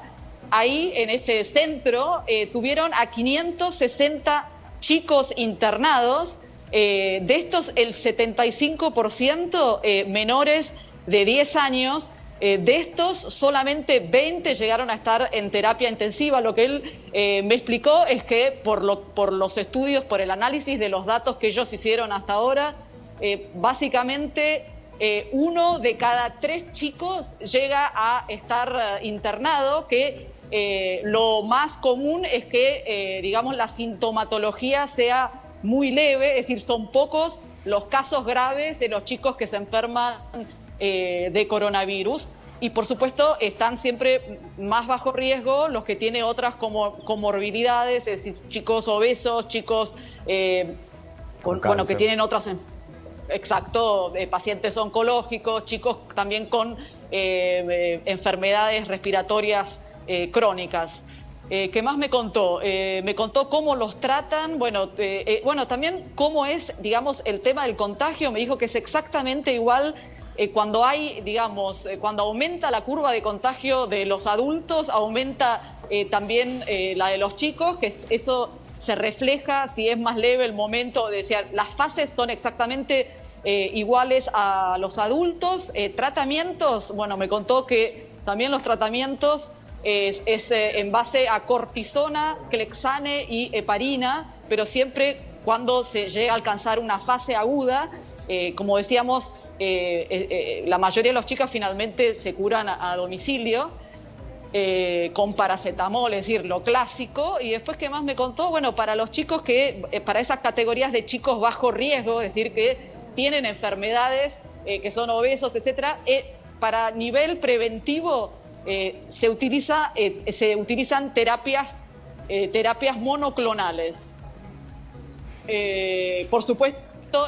S6: ahí en este centro tuvieron a 560 chicos internados. De estos, el 75% menores de 10 años. De estos, solamente 20 llegaron a estar en terapia intensiva. Lo que él me explicó es que por los estudios, por el análisis de los datos que ellos hicieron hasta ahora, básicamente 1 de cada 3 chicos llega a estar internado, que lo más común es que, digamos, la sintomatología sea muy leve, es decir, son pocos los casos graves de los chicos que se enferman de coronavirus, y por supuesto están siempre más bajo riesgo los que tienen otras comorbilidades, es decir, chicos obesos, chicos que tienen otras pacientes oncológicos, chicos también con enfermedades respiratorias crónicas. ¿Qué más me contó? Me contó cómo los tratan, también cómo es, digamos, el tema del contagio. Me dijo que es exactamente igual cuando hay, digamos, cuando aumenta la curva de contagio de los adultos, aumenta también la de los chicos, que eso se refleja si es más leve el momento. Decía, las fases son exactamente iguales a los adultos. Tratamientos, me contó que también los tratamientos es en base a cortisona, clexane y heparina, pero siempre cuando se llega a alcanzar una fase aguda. Como decíamos, la mayoría de los chicos finalmente se curan a domicilio con paracetamol, es decir, lo clásico. Y después, ¿qué más me contó? Para los chicos para esas categorías de chicos bajo riesgo, es decir, que tienen enfermedades, que son obesos, etcétera, para nivel preventivo se utilizan terapias monoclonales. Por supuesto,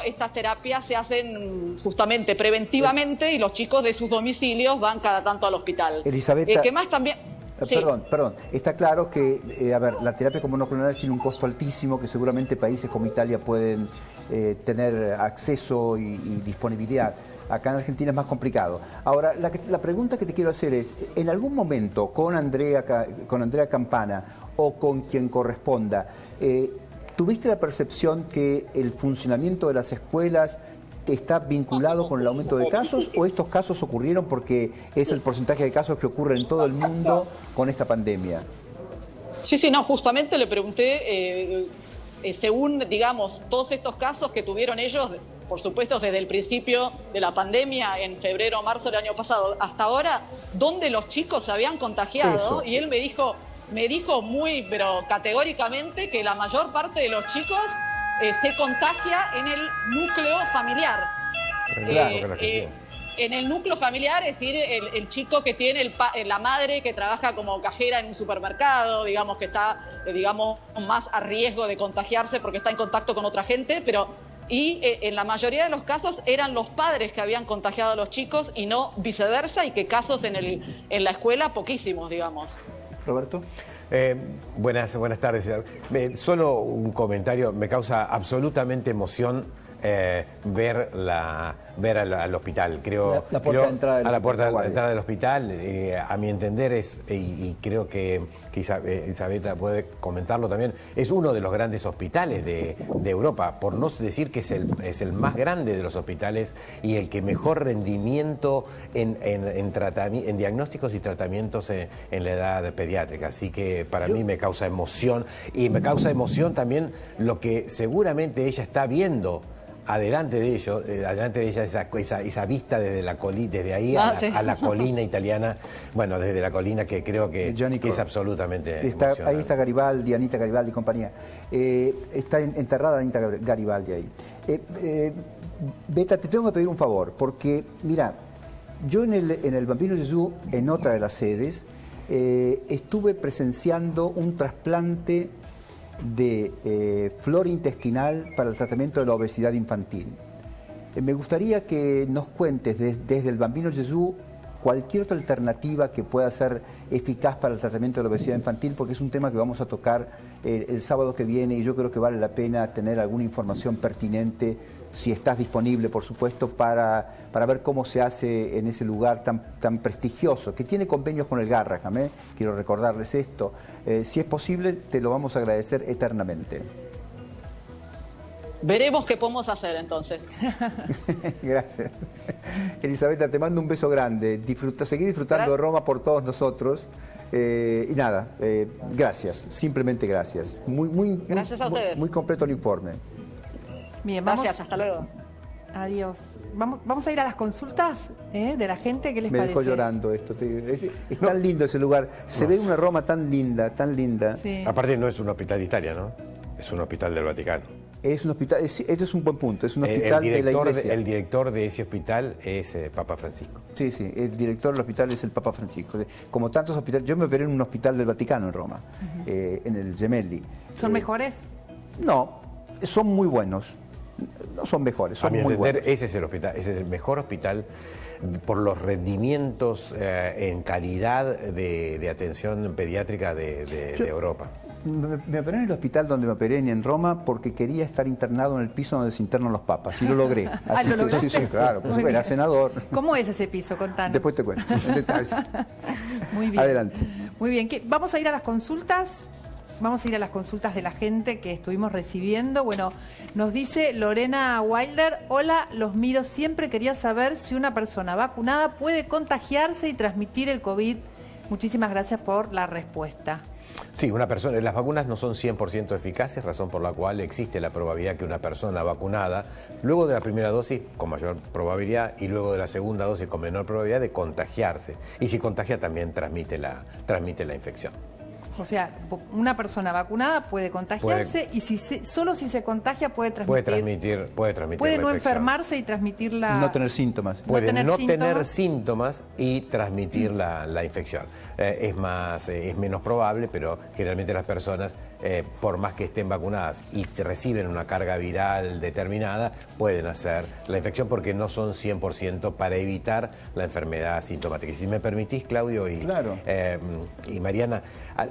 S6: estas terapias se hacen justamente preventivamente y los chicos de sus domicilios van cada tanto al hospital.
S2: Elisabetta,
S6: ¿qué más también? Sí.
S2: Perdón. Está claro que, la terapia con monoclonales tiene un costo altísimo que seguramente países como Italia pueden tener acceso y disponibilidad. Acá en Argentina es más complicado. Ahora, la pregunta que te quiero hacer es, ¿en algún momento con Andrea Campana o con quien corresponda, ¿tuviste la percepción que el funcionamiento de las escuelas está vinculado con el aumento de casos, o estos casos ocurrieron porque es el porcentaje de casos que ocurre en todo el mundo con esta pandemia?
S6: Sí, no, justamente le pregunté, según, digamos, todos estos casos que tuvieron ellos, por supuesto, desde el principio de la pandemia, en febrero o marzo del año pasado, hasta ahora, ¿dónde los chicos se habían contagiado? Eso. Y él me dijo muy, pero categóricamente, que la mayor parte de los chicos se contagia en el núcleo familiar.
S3: Claro,
S6: en el núcleo familiar, es decir, el chico que tiene la madre que trabaja como cajera en un supermercado, digamos, que está, más a riesgo de contagiarse porque está en contacto con otra gente, y en la mayoría de los casos eran los padres que habían contagiado a los chicos y no viceversa, y que casos en la escuela poquísimos, digamos.
S2: Roberto.
S3: Buenas tardes. Solo un comentario. Me causa absolutamente emoción ver al hospital. Creo
S2: la puerta de entrada
S3: a la puerta de entrada del hospital, a mi entender y creo que Elisabetta puede comentarlo también, es uno de los grandes hospitales de Europa, por no decir que es el más grande de los hospitales y el que mejor rendimiento en diagnósticos y tratamientos en la edad pediátrica. Así que para mí me causa emoción, y me causa emoción también lo que seguramente ella está viendo adelante de ella, esa vista desde ahí a la colina italiana, desde la colina, que creo que es absolutamente emocionante.
S2: Ahí está Garibaldi, Anita Garibaldi y compañía. Está enterrada Anita Garibaldi ahí. Beta, te tengo que pedir un favor, porque, mira, yo en el Bambino Gesù, en otra de las sedes, estuve presenciando un trasplante de flora intestinal para el tratamiento de la obesidad infantil. Me gustaría que nos cuentes desde el Bambino Gesù cualquier otra alternativa que pueda ser eficaz para el tratamiento de la obesidad infantil, porque es un tema que vamos a tocar el sábado que viene y yo creo que vale la pena tener alguna información pertinente, si estás disponible, por supuesto, para ver cómo se hace en ese lugar tan prestigioso, que tiene convenios con el Garrahan, quiero recordarles esto. Si es posible, te lo vamos a agradecer eternamente.
S6: Veremos qué podemos hacer entonces.
S2: Gracias. Elisabetta, te mando un beso grande. Seguir disfrutando de Roma por todos nosotros. Y nada, gracias, simplemente gracias.
S6: Gracias a ustedes.
S2: Muy completo el informe.
S1: Bien,
S6: gracias, hasta luego.
S1: Adiós. Vamos a ir a las consultas de la gente. ¿Qué les parece?
S2: Me dejó llorando esto. Es tan lindo ese lugar. Se ve una Roma tan linda, tan linda.
S1: Sí.
S3: Aparte no es un hospital de Italia, ¿no? Es un hospital del Vaticano.
S2: Es un hospital, este es un buen punto, es un hospital de la Iglesia.
S3: El director de ese hospital es Papa Francisco.
S2: Sí, el director del hospital es el Papa Francisco. Como tantos hospitales, yo me operé en un hospital del Vaticano en Roma, en el Gemelli.
S1: ¿Son mejores?
S2: No, son muy buenos. No son mejores, son muy buenos.
S3: Ese es el hospital, ese es el mejor hospital por los rendimientos en calidad de atención pediátrica de Europa.
S2: Me operé en el hospital donde me operé en Roma porque quería estar internado en el piso donde se internan los papas y lo logré. Así
S1: ¿lo lograste?
S2: Sí, claro, pues era senador.
S1: ¿Cómo es ese piso? Contanos.
S2: Después te cuento.
S1: Muy bien.
S2: Adelante.
S1: Muy bien. Vamos a ir a las consultas. Vamos a ir a las consultas de la gente que estuvimos recibiendo. Bueno, nos dice Lorena Wilder: hola, los miro. Siempre quería saber si una persona vacunada puede contagiarse y transmitir el COVID. Muchísimas gracias por la respuesta.
S3: Sí, las vacunas no son 100% eficaces, razón por la cual existe la probabilidad que una persona vacunada, luego de la primera dosis con mayor probabilidad y luego de la segunda dosis con menor probabilidad de contagiarse. Y si contagia también transmite la infección.
S1: O sea, una persona vacunada puede contagiarse y solo si se contagia puede transmitir. Puede no enfermarse y transmitirla.
S2: No tener síntomas.
S3: Puede no tener síntomas y transmitir la infección. Es menos probable, pero generalmente las personas, por más que estén vacunadas y se reciben una carga viral determinada, pueden hacer la infección porque no son 100% para evitar la enfermedad sintomática. Y si me permitís, Claudio y Mariana,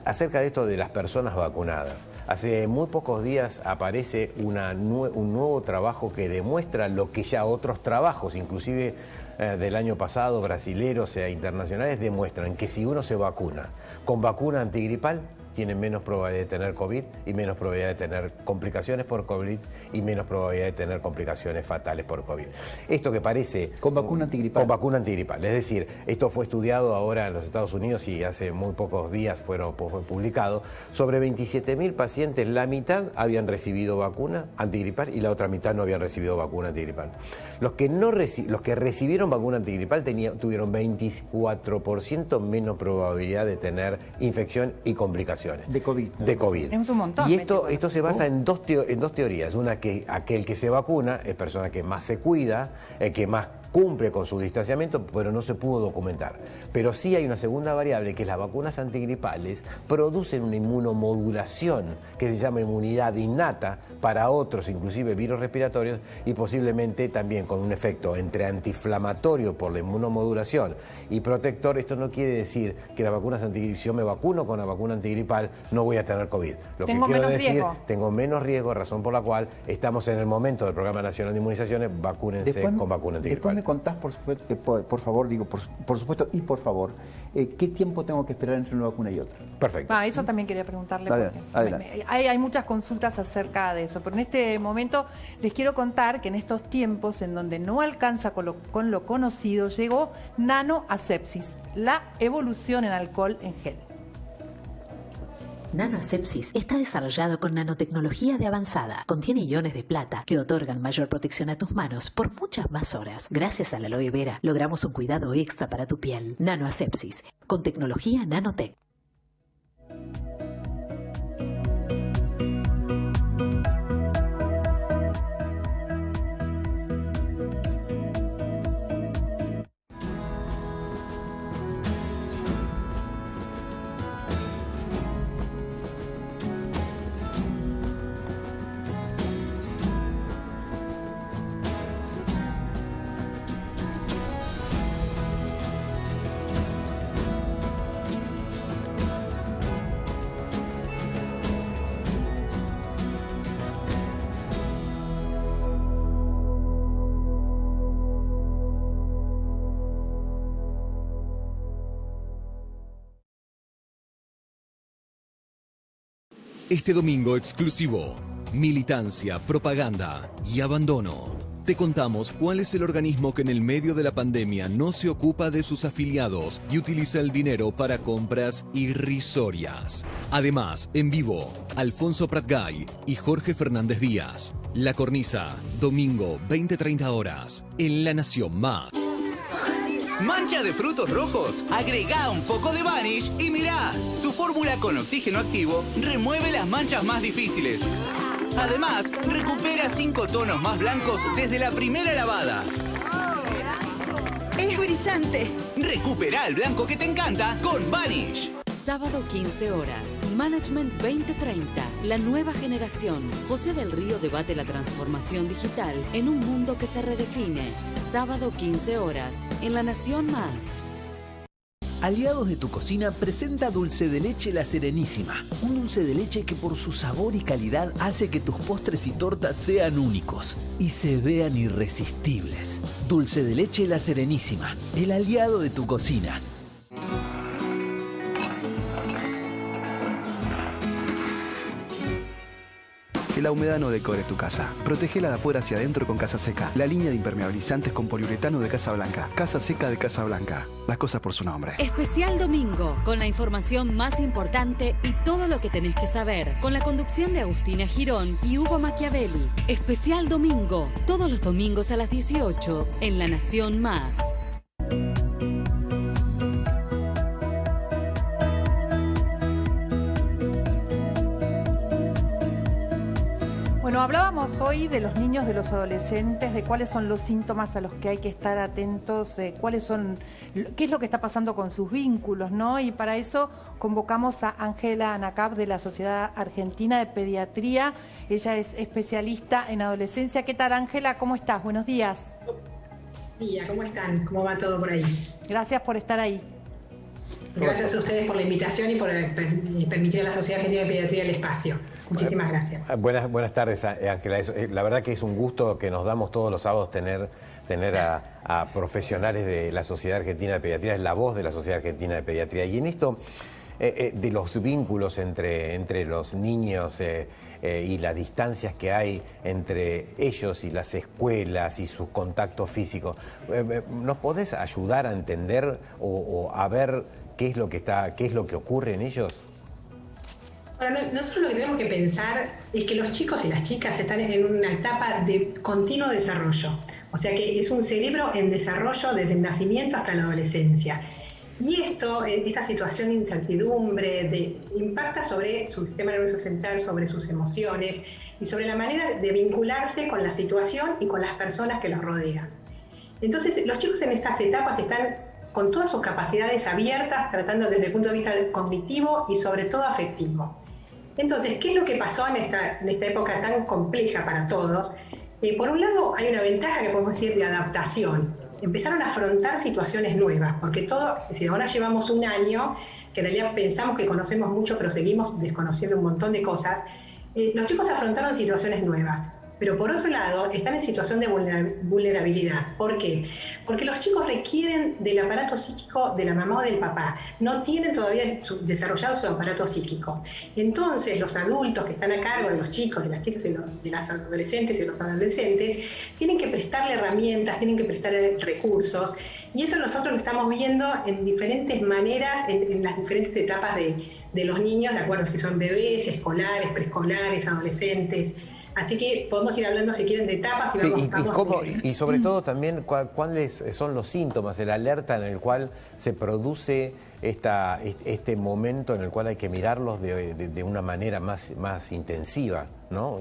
S3: acerca de esto de las personas vacunadas, hace muy pocos días aparece un nuevo trabajo que demuestra lo que ya otros trabajos, inclusive del año pasado, brasileros e internacionales, demuestran que si uno se vacuna con vacuna antigripal, tiene menos probabilidad de tener COVID y menos probabilidad de tener complicaciones por COVID y menos probabilidad de tener complicaciones fatales por COVID. Esto que parece...
S2: Con vacuna antigripal.
S3: Con vacuna antigripal. Es decir, esto fue estudiado ahora en los Estados Unidos y hace muy pocos días fue publicado. Sobre 27.000 pacientes, la mitad habían recibido vacuna antigripal y la otra mitad no habían recibido vacuna antigripal. Los que recibieron vacuna antigripal tuvieron 24% menos probabilidad de tener infección y complicaciones.
S2: De COVID.
S3: De COVID.
S1: Es un montón.
S3: Y esto se basa en dos teorías. Una, que aquel que se vacuna es persona que más se cuida, que más cumple con su distanciamiento, pero no se pudo documentar. Pero sí hay una segunda variable, que las vacunas antigripales producen una inmunomodulación que se llama inmunidad innata para otros, inclusive virus respiratorios, y posiblemente también con un efecto entre antiinflamatorio por la inmunomodulación y protector. Esto no quiere decir que las vacunas antigripales, si yo me vacuno con la vacuna antigripal, no voy a tener COVID. Lo que quiero decir, tengo menos riesgo, razón por la cual estamos en el momento del Programa Nacional de Inmunizaciones, vacúnense con vacuna antigripal.
S2: Me contás, por supuesto, y por favor, ¿qué tiempo tengo que esperar entre una vacuna y otra?
S3: Perfecto.
S1: Eso también quería preguntarle.
S2: Adelante.
S1: Hay muchas consultas acerca de eso, pero en este momento les quiero contar que en estos tiempos en donde no alcanza con lo conocido, llegó nanoasepsis, la evolución en alcohol en gel.
S7: Nanoasepsis está desarrollado con nanotecnología de avanzada. Contiene iones de plata que otorgan mayor protección a tus manos por muchas más horas. Gracias a la aloe vera logramos un cuidado extra para tu piel. Nanoasepsis, con tecnología nanotech.
S8: Este domingo exclusivo, militancia, propaganda y abandono. Te contamos cuál es el organismo que en el medio de la pandemia no se ocupa de sus afiliados y utiliza el dinero para compras irrisorias. Además, en vivo, Alfonso Pratgay y Jorge Fernández Díaz. La Cornisa, domingo 20:30 horas, en La Nación Más.
S9: ¿Mancha de frutos rojos? Agregá un poco de Vanish y mirá, su fórmula con oxígeno activo remueve las manchas más difíciles. Además, recupera 5 tonos más blancos desde la primera lavada.
S10: ¡Es brillante!
S9: Recupera el blanco que te encanta con Vanish.
S10: Sábado 15 horas. Management 2030. La nueva generación. José del Río debate la transformación digital en un mundo que se redefine. Sábado 15 horas. En La Nación Más.
S11: Aliados de tu Cocina presenta Dulce de Leche La Serenísima. Un dulce de leche que por su sabor y calidad hace que tus postres y tortas sean únicos y se vean irresistibles. Dulce de Leche La Serenísima. El aliado de tu cocina.
S12: Que la humedad no decore tu casa. Protégela de afuera hacia adentro con Casa Seca, la línea de impermeabilizantes con poliuretano de Casa Blanca. Casa Seca de Casa Blanca. Las cosas por su nombre.
S10: Especial Domingo, con la información más importante y todo lo que tenés que saber. Con la conducción de Agustina Girón y Hugo Machiavelli. Especial Domingo, todos los domingos a las 18, en La Nación Más.
S1: Bueno, hablábamos hoy de los niños, de los adolescentes, de cuáles son los síntomas a los que hay que estar atentos, qué es lo que está pasando con sus vínculos, ¿no? Y para eso convocamos a Ángela Anacab de la Sociedad Argentina de Pediatría. Ella es especialista en adolescencia. ¿Qué tal, Ángela? ¿Cómo estás? Buenos días.
S13: Buenos días, ¿cómo están? ¿Cómo va todo por ahí?
S1: Gracias por estar ahí.
S13: Gracias a ustedes por la invitación y por permitir a la Sociedad Argentina de Pediatría el espacio. Muchísimas gracias.
S3: Buenas tardes, Ángela. La verdad que es un gusto que nos damos todos los sábados tener a profesionales de la Sociedad Argentina de Pediatría, es la voz de la Sociedad Argentina de Pediatría. Y en esto de los vínculos entre los niños y las distancias que hay entre ellos y las escuelas y sus contactos físicos, ¿nos podés ayudar a entender o a ver qué es lo que ocurre en ellos?
S13: Bueno, nosotros lo que tenemos que pensar es que los chicos y las chicas están en una etapa de continuo desarrollo. O sea que es un cerebro en desarrollo desde el nacimiento hasta la adolescencia. Y esta situación de incertidumbre impacta sobre su sistema nervioso central, sobre sus emociones y sobre la manera de vincularse con la situación y con las personas que los rodean. Entonces, los chicos en estas etapas están con todas sus capacidades abiertas, tratando desde el punto de vista cognitivo y sobre todo afectivo. Entonces, ¿qué es lo que pasó en esta época tan compleja para todos? Por un lado, hay una ventaja que podemos decir de adaptación. Empezaron a afrontar situaciones nuevas, porque es decir, ahora llevamos un año, que en realidad pensamos que conocemos mucho, pero seguimos desconociendo un montón de cosas. Los chicos afrontaron situaciones nuevas, pero por otro lado están en situación de vulnerabilidad. ¿Por qué? Porque los chicos requieren del aparato psíquico de la mamá o del papá, no tienen todavía desarrollado su aparato psíquico. Entonces los adultos que están a cargo de los chicos, de las chicas, de las adolescentes y de los adolescentes, tienen que prestarle herramientas, tienen que prestarle recursos, y eso nosotros lo estamos viendo en diferentes maneras, en las diferentes etapas de los niños, de acuerdo si son bebés, escolares, preescolares, adolescentes. Así que podemos ir hablando, si quieren, de etapas.
S3: Y sobre todo también, ¿cuáles son los síntomas, el alerta en el cual se produce este momento en el cual hay que mirarlos de una manera más intensiva, ¿no?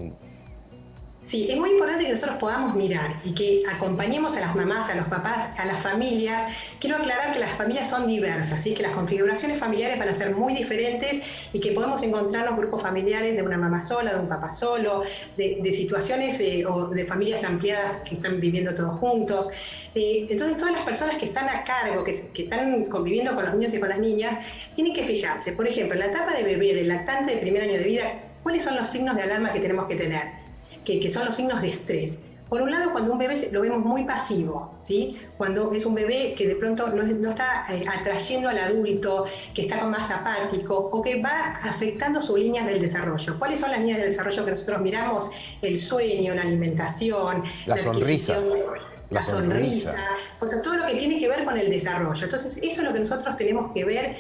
S13: Sí, es muy importante que nosotros podamos mirar y que acompañemos a las mamás, a los papás, a las familias. Quiero aclarar que las familias son diversas, ¿sí? Que las configuraciones familiares van a ser muy diferentes y que podemos encontrarnos grupos familiares de una mamá sola, de un papá solo, de situaciones o de familias ampliadas que están viviendo todos juntos. Entonces, todas las personas que están a cargo, que están conviviendo con los niños y con las niñas, tienen que fijarse, por ejemplo, en la etapa de bebé, del lactante de primer año de vida, ¿cuáles son los signos de alarma que tenemos que tener? Que son los signos de estrés. Por un lado, cuando un bebé lo vemos muy pasivo, ¿sí? Cuando es un bebé que de pronto no está atrayendo al adulto, que está más apático o que va afectando sus líneas del desarrollo. ¿Cuáles son las líneas del desarrollo que nosotros miramos? El sueño, la alimentación,
S3: la sonrisa.
S13: La sonrisa, o sea, todo lo que tiene que ver con el desarrollo. Entonces, eso es lo que nosotros tenemos que ver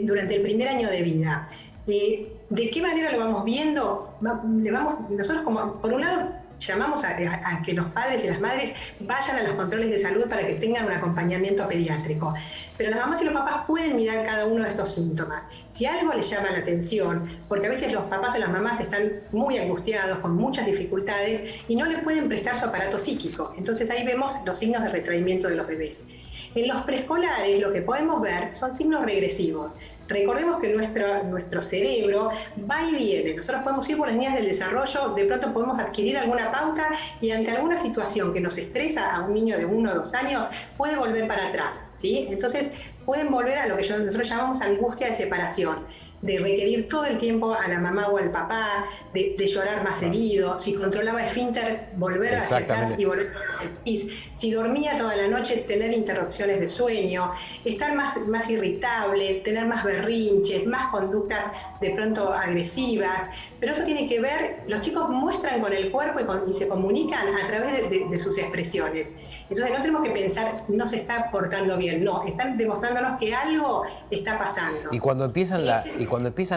S13: durante el primer año de vida. ¿De qué manera lo vamos viendo? Nosotros, como por un lado, llamamos a que los padres y las madres vayan a los controles de salud para que tengan un acompañamiento pediátrico. Pero las mamás y los papás pueden mirar cada uno de estos síntomas. Si algo les llama la atención, porque a veces los papás o las mamás están muy angustiados, con muchas dificultades, y no le pueden prestar su aparato psíquico. Entonces ahí vemos los signos de retraimiento de los bebés. En los preescolares lo que podemos ver son signos regresivos. Recordemos que nuestro cerebro va y viene. Nosotros podemos ir por las líneas del desarrollo, de pronto podemos adquirir alguna pauta y ante alguna situación que nos estresa a un niño de 1 o 2 años, puede volver para atrás, ¿sí? Entonces pueden volver a lo que nosotros llamamos angustia de separación, de requerir todo el tiempo a la mamá o al papá, de llorar más seguido, si controlaba esfínter, volver hacia atrás y volver hacia atrás, si dormía toda la noche, tener interrupciones de sueño, estar más irritable, tener más berrinches, más conductas de pronto agresivas, pero eso tiene que ver, los chicos muestran con el cuerpo y se comunican a través de sus expresiones. Entonces no tenemos que pensar, no se está portando bien, no, están demostrándonos que algo está pasando.
S3: Y cuando empiezan la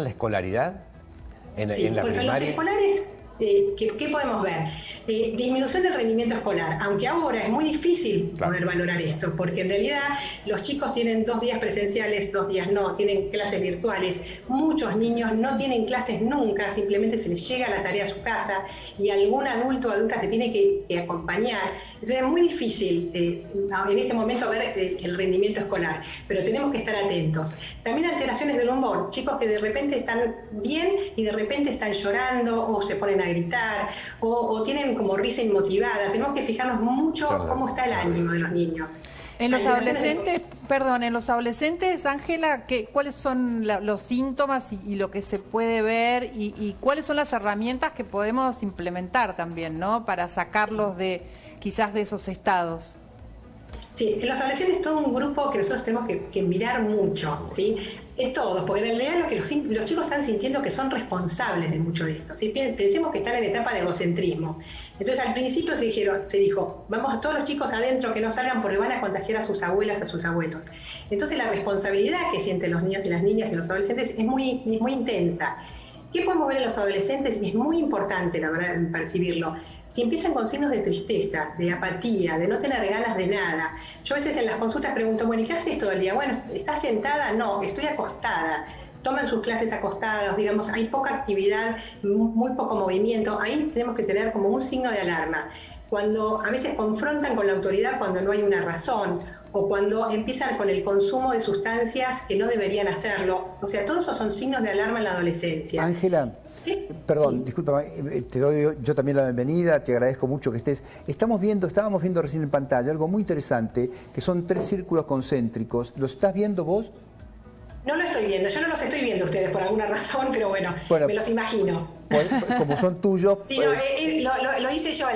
S3: escolaridad, en la primaria...
S13: Los escolares, ¿qué podemos ver? Disminución del rendimiento escolar, aunque ahora es muy difícil poder valorar esto, porque en realidad los chicos tienen 2 días presenciales, 2 días no, tienen clases virtuales, muchos niños no tienen clases nunca, simplemente se les llega la tarea a su casa y algún adulto o adulta se tiene que acompañar. Entonces es muy difícil en este momento ver el rendimiento escolar, pero tenemos que estar atentos. También alteraciones del humor, chicos que de repente están bien y de repente están llorando o se ponen a gritar o tienen como risa inmotivada. Tenemos que fijarnos mucho cómo está el ánimo de los niños.
S1: En los adolescentes, Ángela, ¿cuáles son los síntomas y lo que se puede ver y cuáles son las herramientas que podemos implementar también, ¿no? Para sacarlos quizás de esos estados?
S13: Sí, en los adolescentes es todo un grupo que nosotros tenemos que mirar mucho, ¿sí? Es todo, porque en realidad lo que los chicos están sintiendo que son responsables de mucho de esto, ¿sí? Pensemos que están en etapa de egocentrismo. Entonces al principio se dijo, vamos a todos los chicos adentro que no salgan porque van a contagiar a sus abuelas, a sus abuelos. Entonces la responsabilidad que sienten los niños y las niñas y los adolescentes es muy intensa. ¿Qué podemos ver en los adolescentes? Y es muy importante, la verdad, percibirlo. Si empiezan con signos de tristeza, de apatía, de no tener ganas de nada. Yo a veces en las consultas pregunto, bueno, ¿y qué haces todo el día? Bueno, ¿estás sentada? No, estoy acostada. Toman sus clases acostadas, digamos, hay poca actividad, muy poco movimiento. Ahí tenemos que tener como un signo de alarma. Cuando a veces confrontan con la autoridad cuando no hay una razón, o cuando empiezan con el consumo de sustancias que no deberían hacerlo. O sea, todos esos son signos de alarma en la adolescencia.
S2: Ángela, perdón, discúlpame, te doy yo también la bienvenida, te agradezco mucho que estés. Estábamos viendo recién en pantalla algo muy interesante, que son 3 círculos concéntricos. ¿Los estás viendo vos?
S13: No lo estoy viendo, yo no los estoy viendo ustedes por alguna razón, pero bueno, me los imagino.
S2: Como son tuyos...
S13: Sí, lo hice yo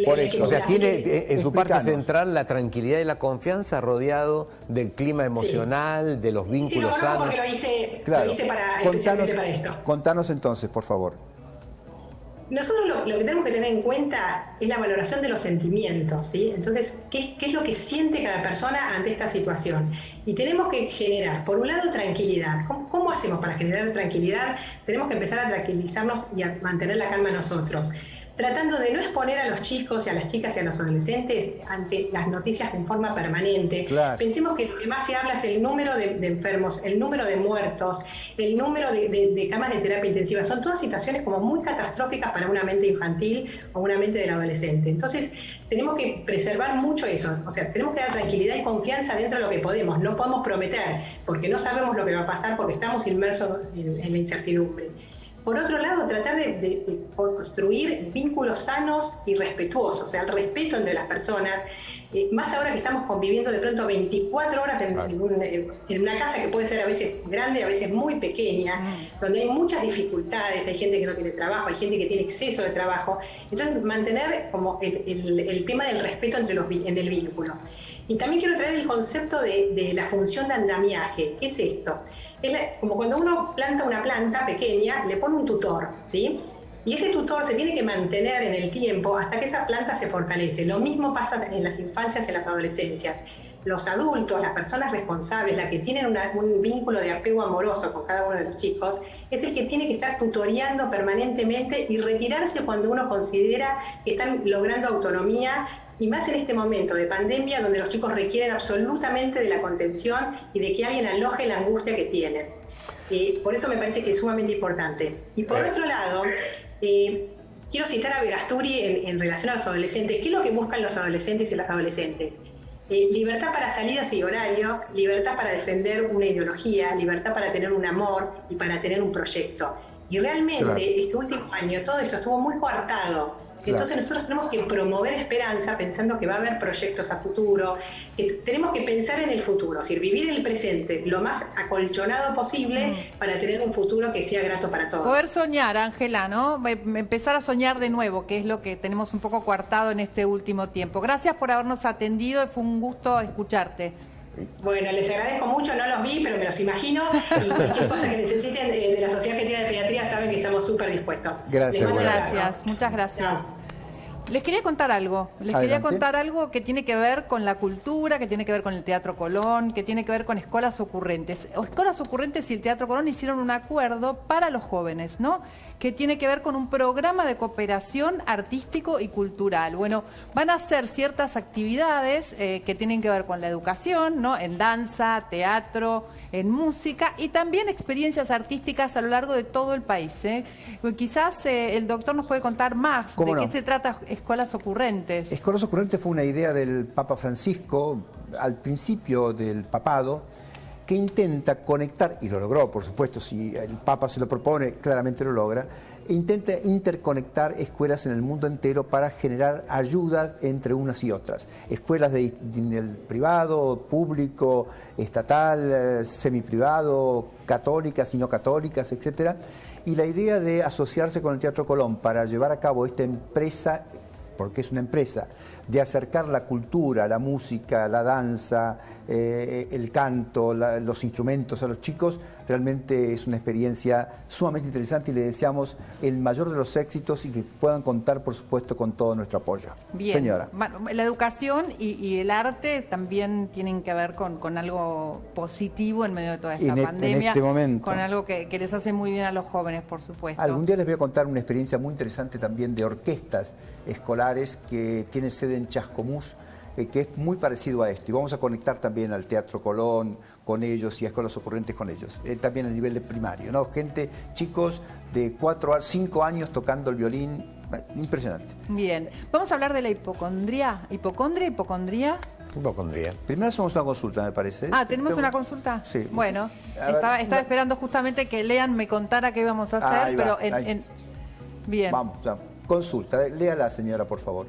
S3: por eso, o sea, tiene en su parte central la tranquilidad y la confianza rodeado del clima emocional, de los vínculos sanos.
S13: Porque lo hice especialmente para esto.
S2: Contanos entonces, por favor.
S13: Nosotros lo que tenemos que tener en cuenta es la valoración de los sentimientos, ¿sí? Entonces, ¿qué es lo que siente cada persona ante esta situación? Y tenemos que generar, por un lado, tranquilidad. ¿Cómo hacemos para generar tranquilidad? Tenemos que empezar a tranquilizarnos y a mantener la calma nosotros, tratando de no exponer a los chicos y a las chicas y a los adolescentes ante las noticias en forma permanente. Claro. Pensemos que lo que más se habla es el número de enfermos, el número de muertos, el número de camas de terapia intensiva. Son todas situaciones como muy catastróficas para una mente infantil o una mente del adolescente. Entonces, tenemos que preservar mucho eso. O sea, tenemos que dar tranquilidad y confianza dentro de lo que podemos. No podemos prometer, porque no sabemos lo que va a pasar, porque estamos inmersos en la incertidumbre. Por otro lado, tratar de construir vínculos sanos y respetuosos, o sea, el respeto entre las personas, más ahora que estamos conviviendo de pronto 24 horas en una casa que puede ser a veces grande, a veces muy pequeña, donde hay muchas dificultades, hay gente que no tiene trabajo, hay gente que tiene exceso de trabajo. Entonces, mantener como el tema del respeto en el vínculo. Y también quiero traer el concepto de la función de andamiaje. ¿Qué es esto? Es como cuando uno planta una planta pequeña, le pone un tutor, ¿sí? Y ese tutor se tiene que mantener en el tiempo hasta que esa planta se fortalece. Lo mismo pasa en las infancias y en las adolescencias. Los adultos, las personas responsables, las que tienen un vínculo de apego amoroso con cada uno de los chicos, es el que tiene que estar tutoreando permanentemente y retirarse cuando uno considera que están logrando autonomía, y más en este momento de pandemia donde los chicos requieren absolutamente de la contención y de que alguien aloje la angustia que tienen. Por eso me parece que es sumamente importante. Y por otro lado, quiero citar a Verasturi en relación a los adolescentes. ¿Qué es lo que buscan los adolescentes y las adolescentes? Libertad para salidas y horarios, libertad para defender una ideología, libertad para tener un amor y para tener un proyecto. Y realmente este último año todo esto estuvo muy coartado. Entonces nosotros tenemos que promover esperanza pensando que va a haber proyectos a futuro, que tenemos que pensar en el futuro, es decir, vivir el presente lo más acolchonado posible para tener un futuro que sea grato para todos.
S1: Poder soñar, Ángela, ¿no? Empezar a soñar de nuevo, que es lo que tenemos un poco coartado en este último tiempo. Gracias por habernos atendido, fue un gusto escucharte.
S13: Bueno, les agradezco mucho, no los vi, pero me los imagino, y cualquier cosa que necesiten de la Sociedad Argentina de Pediatría saben que estamos súper dispuestos.
S2: Gracias.
S1: Gracias, muchas gracias. Les quería contar algo, que tiene que ver con la cultura, que tiene que ver con el Teatro Colón, que tiene que ver con Escolas Ocurrentes. Escolas Ocurrentes y el Teatro Colón hicieron un acuerdo para los jóvenes, ¿no? Que tiene que ver con un programa de cooperación artístico y cultural. Bueno, van a hacer ciertas actividades que tienen que ver con la educación, ¿no? En danza, teatro, en música y también experiencias artísticas a lo largo de todo el país. Quizás el doctor nos puede contar más de qué se trata Escolas Ocurrentes.
S2: Escolas Ocurrentes fue una idea del Papa Francisco al principio del papado, que intenta conectar, y lo logró, por supuesto, si el Papa se lo propone, claramente lo logra, intenta interconectar escuelas en el mundo entero para generar ayudas entre unas y otras. Escuelas del privado, público, estatal, semiprivado, católicas y no católicas, etcétera. Y la idea de asociarse con el Teatro Colón para llevar a cabo esta empresa, porque es una empresa, de acercar la cultura, la música, la danza, el canto, los instrumentos a los chicos, realmente es una experiencia sumamente interesante y le deseamos el mayor de los éxitos y que puedan contar, por supuesto, con todo nuestro apoyo.
S1: Bien.
S2: Señora.
S1: Bueno, la educación y el arte también tienen que ver con algo positivo en medio de toda esta pandemia,
S2: en este momento,
S1: con algo que les hace muy bien a los jóvenes, por supuesto.
S2: Algún día les voy a contar una experiencia muy interesante también de orquestas escolares que tienen sede en Chascomús, que es muy parecido a esto, y vamos a conectar también al Teatro Colón con ellos y a Escolas Ocurrentes con ellos, también a nivel de primario, ¿no? Chicos de 4 a 5 años tocando el violín, impresionante.
S1: Bien, vamos a hablar de la hipocondría. ¿Hipocondria?
S3: Hipocondría.
S2: Primero hacemos una consulta, me parece.
S1: ¿Tenemos una consulta?
S2: Sí.
S1: Bueno, estaba esperando justamente que Lean me contara qué íbamos a hacer, pero bien.
S2: Vamos, consulta, léala, señora, por favor.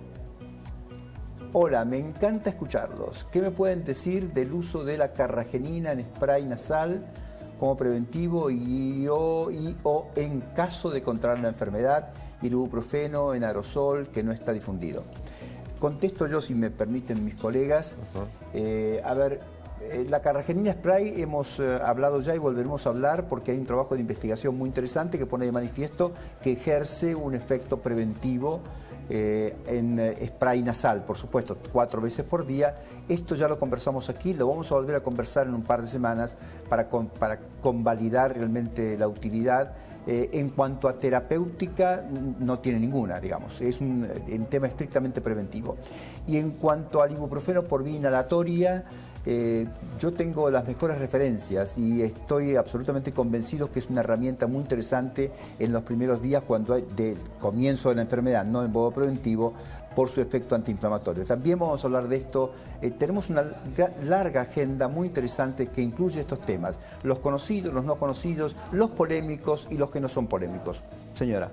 S2: Hola, me encanta escucharlos. ¿Qué me pueden decir del uso de la carragenina en spray nasal como preventivo o en caso de contraer la enfermedad, y el ibuprofeno en aerosol que no está difundido? Contesto yo, si me permiten mis colegas. La carragenina spray hemos hablado ya y volveremos a hablar porque hay un trabajo de investigación muy interesante que pone de manifiesto que ejerce un efecto preventivo en spray nasal, por supuesto, 4 veces por día. Esto ya lo conversamos aquí, lo vamos a volver a conversar en un par de semanas para convalidar realmente la utilidad. En cuanto a terapéutica, no tiene ninguna, digamos, es un tema estrictamente preventivo. Y en cuanto al ibuprofeno por vía inhalatoria, yo tengo las mejores referencias y estoy absolutamente convencido que es una herramienta muy interesante en los primeros días cuando hay del comienzo de la enfermedad, no en modo preventivo, por su efecto antiinflamatorio. También vamos a hablar de esto. Tenemos una larga agenda muy interesante que incluye estos temas, los conocidos, los no conocidos, los polémicos y los que no son polémicos. Señora.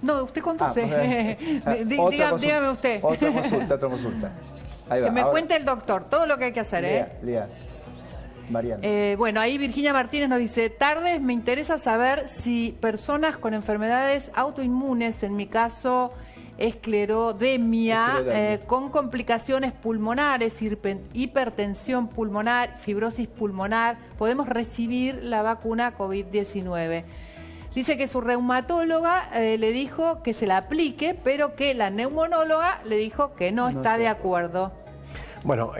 S1: No, usted conduce. Dígame usted.
S2: Otra consulta.
S1: Que me cuente el doctor todo lo que hay que hacer,
S2: Lea. Mariana.
S1: Bueno, ahí Virginia Martínez nos dice, tardes, me interesa saber si personas con enfermedades autoinmunes, en mi caso esclerodemia, con complicaciones pulmonares, hipertensión pulmonar, fibrosis pulmonar, podemos recibir la vacuna COVID-19. Dice que su reumatóloga le dijo que se la aplique, pero que la neumonóloga le dijo que no está de acuerdo.
S3: Bueno,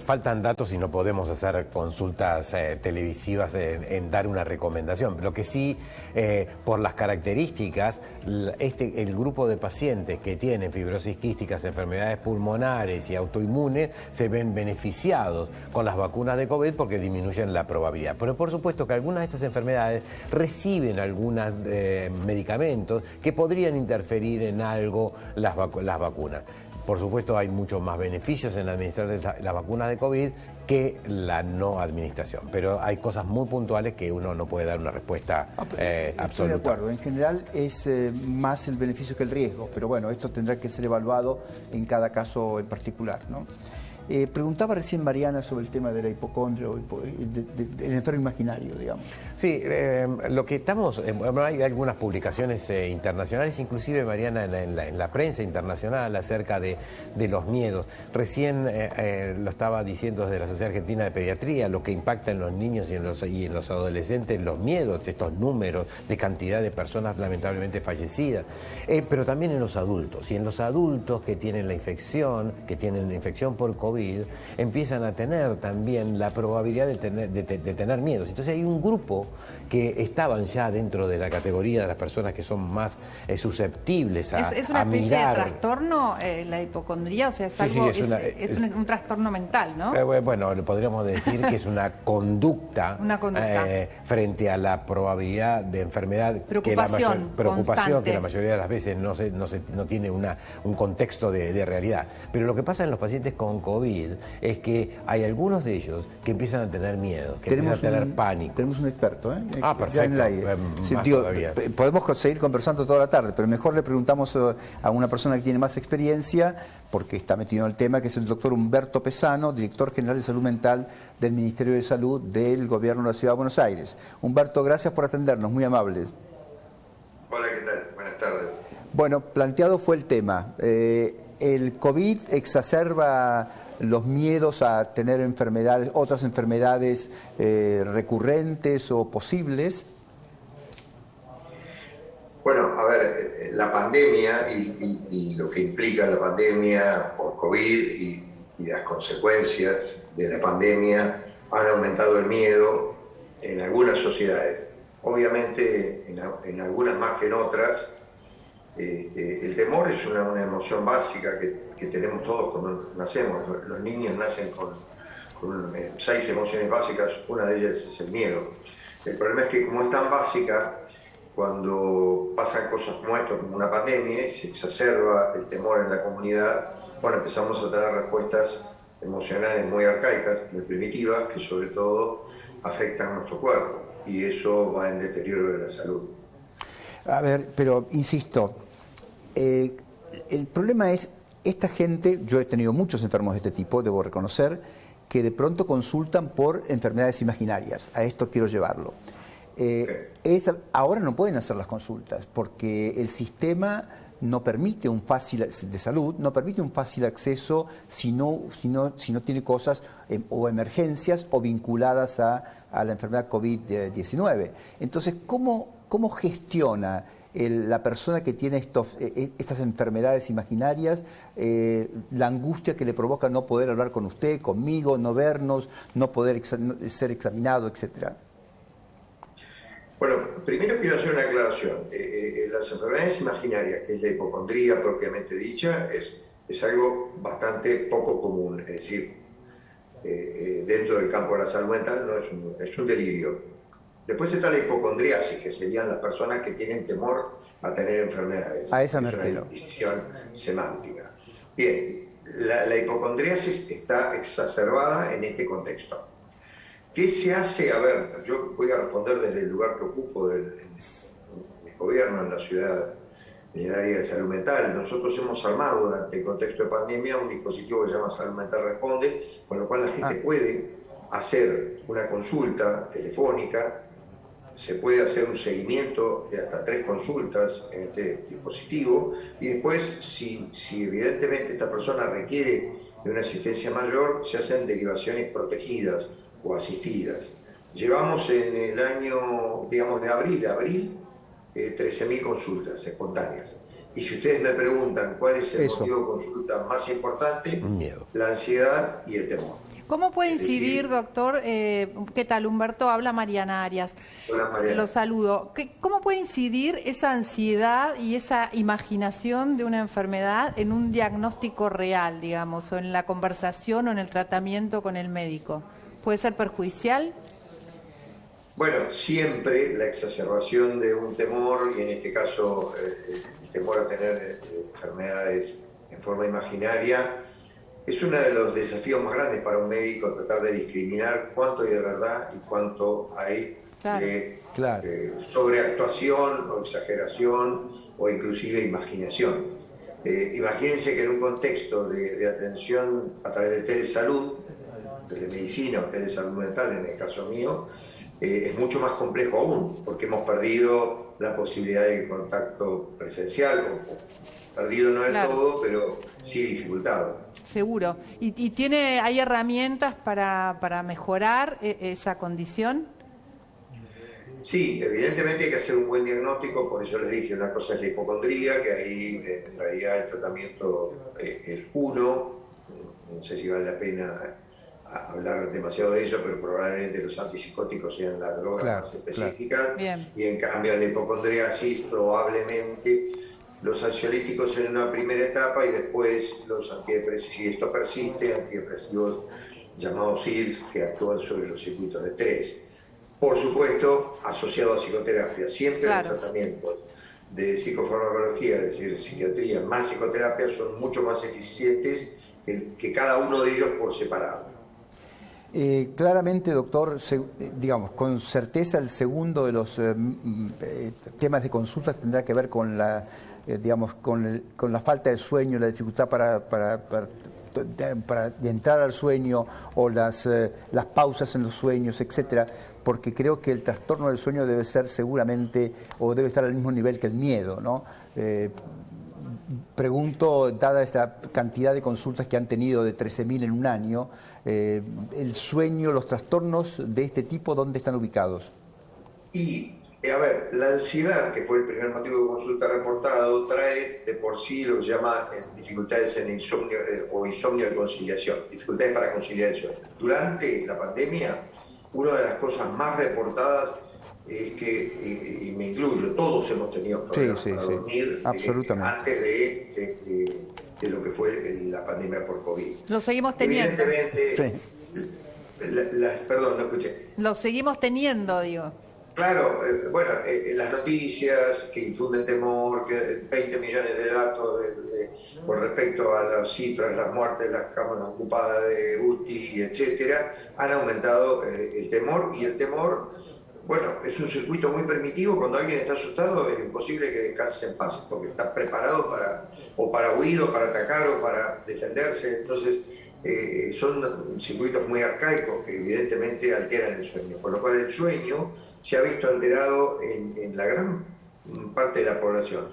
S3: faltan datos y no podemos hacer consultas televisivas en dar una recomendación. Lo que sí, por las características, el grupo de pacientes que tienen fibrosis quísticas, enfermedades pulmonares y autoinmunes se ven beneficiados con las vacunas de COVID porque disminuyen la probabilidad. Pero por supuesto que algunas de estas enfermedades reciben algunos medicamentos que podrían interferir en algo las vacunas. Por supuesto, hay muchos más beneficios en administrar las vacunas de COVID que la no administración. Pero hay cosas muy puntuales que uno no puede dar una respuesta absoluta.
S2: Estoy de acuerdo. En general es más el beneficio que el riesgo. Pero bueno, esto tendrá que ser evaluado en cada caso en particular, ¿no? Preguntaba recién Mariana sobre el tema de la hipocondria, del enfermo imaginario, digamos.
S3: Sí, lo que estamos... hay algunas publicaciones internacionales, inclusive, Mariana, en la prensa internacional acerca de los miedos. Recién lo estaba diciendo desde la Sociedad Argentina de Pediatría, lo que impacta en los niños y en los adolescentes, los miedos, estos números de cantidad de personas lamentablemente fallecidas, pero también en los adultos. Y en los adultos que tienen la infección por COVID, empiezan a tener también la probabilidad de tener miedos. Entonces hay un grupo que estaban ya dentro de la categoría de las personas que son más susceptibles a mirar.
S1: ¿Es una especie de trastorno la hipocondría? O sea, es algo,
S3: sí,
S1: es un trastorno mental, ¿no?
S3: Bueno, podríamos decir que es una conducta, frente a la probabilidad de enfermedad, preocupación que la mayoría de las veces no tiene un contexto de realidad. Pero lo que pasa en los pacientes con COVID es que hay algunos de ellos que empiezan a tener miedo, que empiezan a tener pánico.
S2: Tenemos un experto,
S3: perfecto.
S2: Podemos seguir conversando toda la tarde, pero mejor le preguntamos a una persona que tiene más experiencia, porque está metido en el tema, que es el doctor Humberto Pesano, director general de Salud Mental del Ministerio de Salud del Gobierno de la Ciudad de Buenos Aires. Humberto, gracias por atendernos, muy amables.
S14: Hola, ¿qué tal? Buenas tardes.
S2: Bueno, planteado fue el tema. ¿El COVID exacerba los miedos a tener otras enfermedades recurrentes o posibles?
S14: Bueno, a ver, la pandemia y lo que implica la pandemia por COVID y las consecuencias de la pandemia han aumentado el miedo en algunas sociedades. Obviamente, en algunas más que en otras. El temor es una emoción básica que tenemos todos cuando nacemos. Los niños nacen con 6 emociones básicas, una de ellas es el miedo. El problema es que como es tan básica, cuando pasan cosas como esto, como una pandemia, y se exacerba el temor en la comunidad, bueno, empezamos a tener respuestas emocionales muy arcaicas, muy primitivas, que sobre todo afectan nuestro cuerpo, y eso va en deterioro de la salud.
S2: A ver, pero insisto, el problema es, esta gente, yo he tenido muchos enfermos de este tipo, debo reconocer, que de pronto consultan por enfermedades imaginarias. A esto quiero llevarlo. Ahora no pueden hacer las consultas porque el sistema no permite de salud, no permite un fácil acceso si no tiene cosas o emergencias o vinculadas a la enfermedad COVID-19. Entonces, ¿cómo gestiona la persona que tiene estas enfermedades imaginarias la angustia que le provoca no poder hablar con usted, conmigo, no vernos, no poder ser examinado, etcétera?
S14: Bueno, primero quiero hacer una aclaración. Las enfermedades imaginarias, que es la hipocondría propiamente dicha, es algo bastante poco común. Es decir, dentro del campo de la salud mental es un delirio. Después está la hipocondriasis, que serían las personas que tienen temor a tener enfermedades.
S2: A esa me refiero.
S14: Es una definición semántica. Bien, la hipocondriasis está exacerbada en este contexto. ¿Qué se hace? A ver, yo voy a responder desde el lugar que ocupo del gobierno en la ciudad en el área de salud mental. Nosotros hemos armado durante el contexto de pandemia un dispositivo que se llama Salud Mental Responde, con lo cual la gente puede hacer una consulta telefónica, se puede hacer un seguimiento de hasta 3 consultas en este dispositivo, y después, si evidentemente esta persona requiere de una asistencia mayor, se hacen derivaciones protegidas o asistidas. Llevamos en el año, digamos, de abril 13.000 consultas espontáneas. Y si ustedes me preguntan cuál es el motivo de consulta más importante, la ansiedad y el temor.
S1: ¿Cómo puede incidir, doctor? ¿Qué tal, Humberto? Habla Mariana Arias.
S14: Hola, Mariana.
S1: Lo saludo. ¿Cómo puede incidir esa ansiedad y esa imaginación de una enfermedad en un diagnóstico real, digamos, o en la conversación o en el tratamiento con el médico? ¿Puede ser perjudicial?
S14: Bueno, siempre la exacerbación de un temor, y en este caso el temor a tener enfermedades en forma imaginaria, es uno de los desafíos más grandes para un médico, tratar de discriminar cuánto hay de verdad y cuánto hay de sobreactuación o exageración o inclusive imaginación. Imagínense que en un contexto de atención a través de telesalud, telemedicina o telesalud mental en el caso mío, es mucho más complejo aún, porque hemos perdido la posibilidad de contacto presencial, o perdido no del todo, pero sí dificultado.
S1: Seguro. ¿Y hay herramientas para mejorar esa condición?
S14: Sí, evidentemente hay que hacer un buen diagnóstico, por eso les dije, una cosa es la hipocondría, que ahí en realidad el tratamiento es uno, no sé si vale la pena hablar demasiado de eso, pero probablemente los antipsicóticos sean las drogas más específicas, y en cambio en la hipocondriasis probablemente los ansiolíticos en una primera etapa y después los antidepresivos, si esto persiste, antidepresivos llamados IRS que actúan sobre los circuitos de estrés. Por supuesto, asociado a psicoterapia. Siempre los tratamientos de psicofarmacología, es decir, psiquiatría más psicoterapia, son mucho más eficientes que cada uno de ellos por separado.
S2: Claramente, doctor, digamos, con certeza el segundo de los temas de consultas tendrá que ver con la, digamos, con la falta de sueño, la dificultad para entrar al sueño o las pausas en los sueños, etcétera, porque creo que el trastorno del sueño debe ser seguramente, o debe estar al mismo nivel que el miedo, ¿no? Pregunto, dada esta cantidad de consultas que han tenido de 13.000 en un año, el sueño, los trastornos de este tipo, ¿dónde están ubicados?
S14: Y, a ver, la ansiedad, que fue el primer motivo de consulta reportado, trae de por sí lo que se llama dificultades en insomnio o insomnio de conciliación, dificultades para conciliar el sueño. Durante la pandemia, una de las cosas más reportadas es que, y me incluyo, todos hemos tenido problemas para dormir antes de lo que fue la pandemia por COVID.
S1: Lo seguimos teniendo.
S14: Evidentemente, perdón, no escuché.
S1: Lo seguimos teniendo, digo.
S14: Claro, bueno, las noticias que infunden temor, que 20 millones de datos con respecto a las cifras, las muertes, las cámaras ocupadas de UTI, etcétera, han aumentado el temor, y el temor, bueno, es un circuito muy primitivo. Cuando alguien está asustado es imposible que descanse en paz, porque está preparado para huir, o para atacar, o para defenderse. Entonces, son circuitos muy arcaicos que evidentemente alteran el sueño, por lo cual el sueño se ha visto alterado en la gran parte de la población.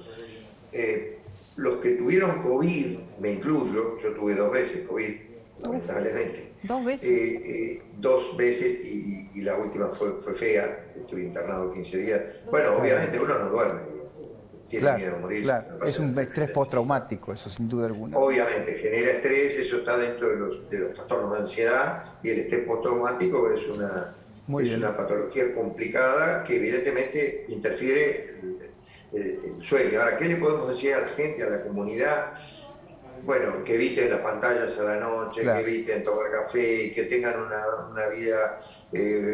S14: Los que tuvieron COVID, me incluyo, yo tuve 2 veces COVID, lamentablemente.
S1: 2 veces.
S14: 2 veces, y la última fue fea, estuve internado 15 días. Bueno, obviamente uno no duerme, tiene miedo a morir.
S2: Claro. Es un estrés postraumático, eso sin duda alguna.
S14: Obviamente, genera estrés, eso está dentro de los trastornos de ansiedad, y el estrés postraumático es una patología complicada que evidentemente interfiere el sueño. Ahora, ¿qué le podemos decir a la gente, a la comunidad? Bueno, que eviten las pantallas a la noche, que eviten tomar café, que tengan una vida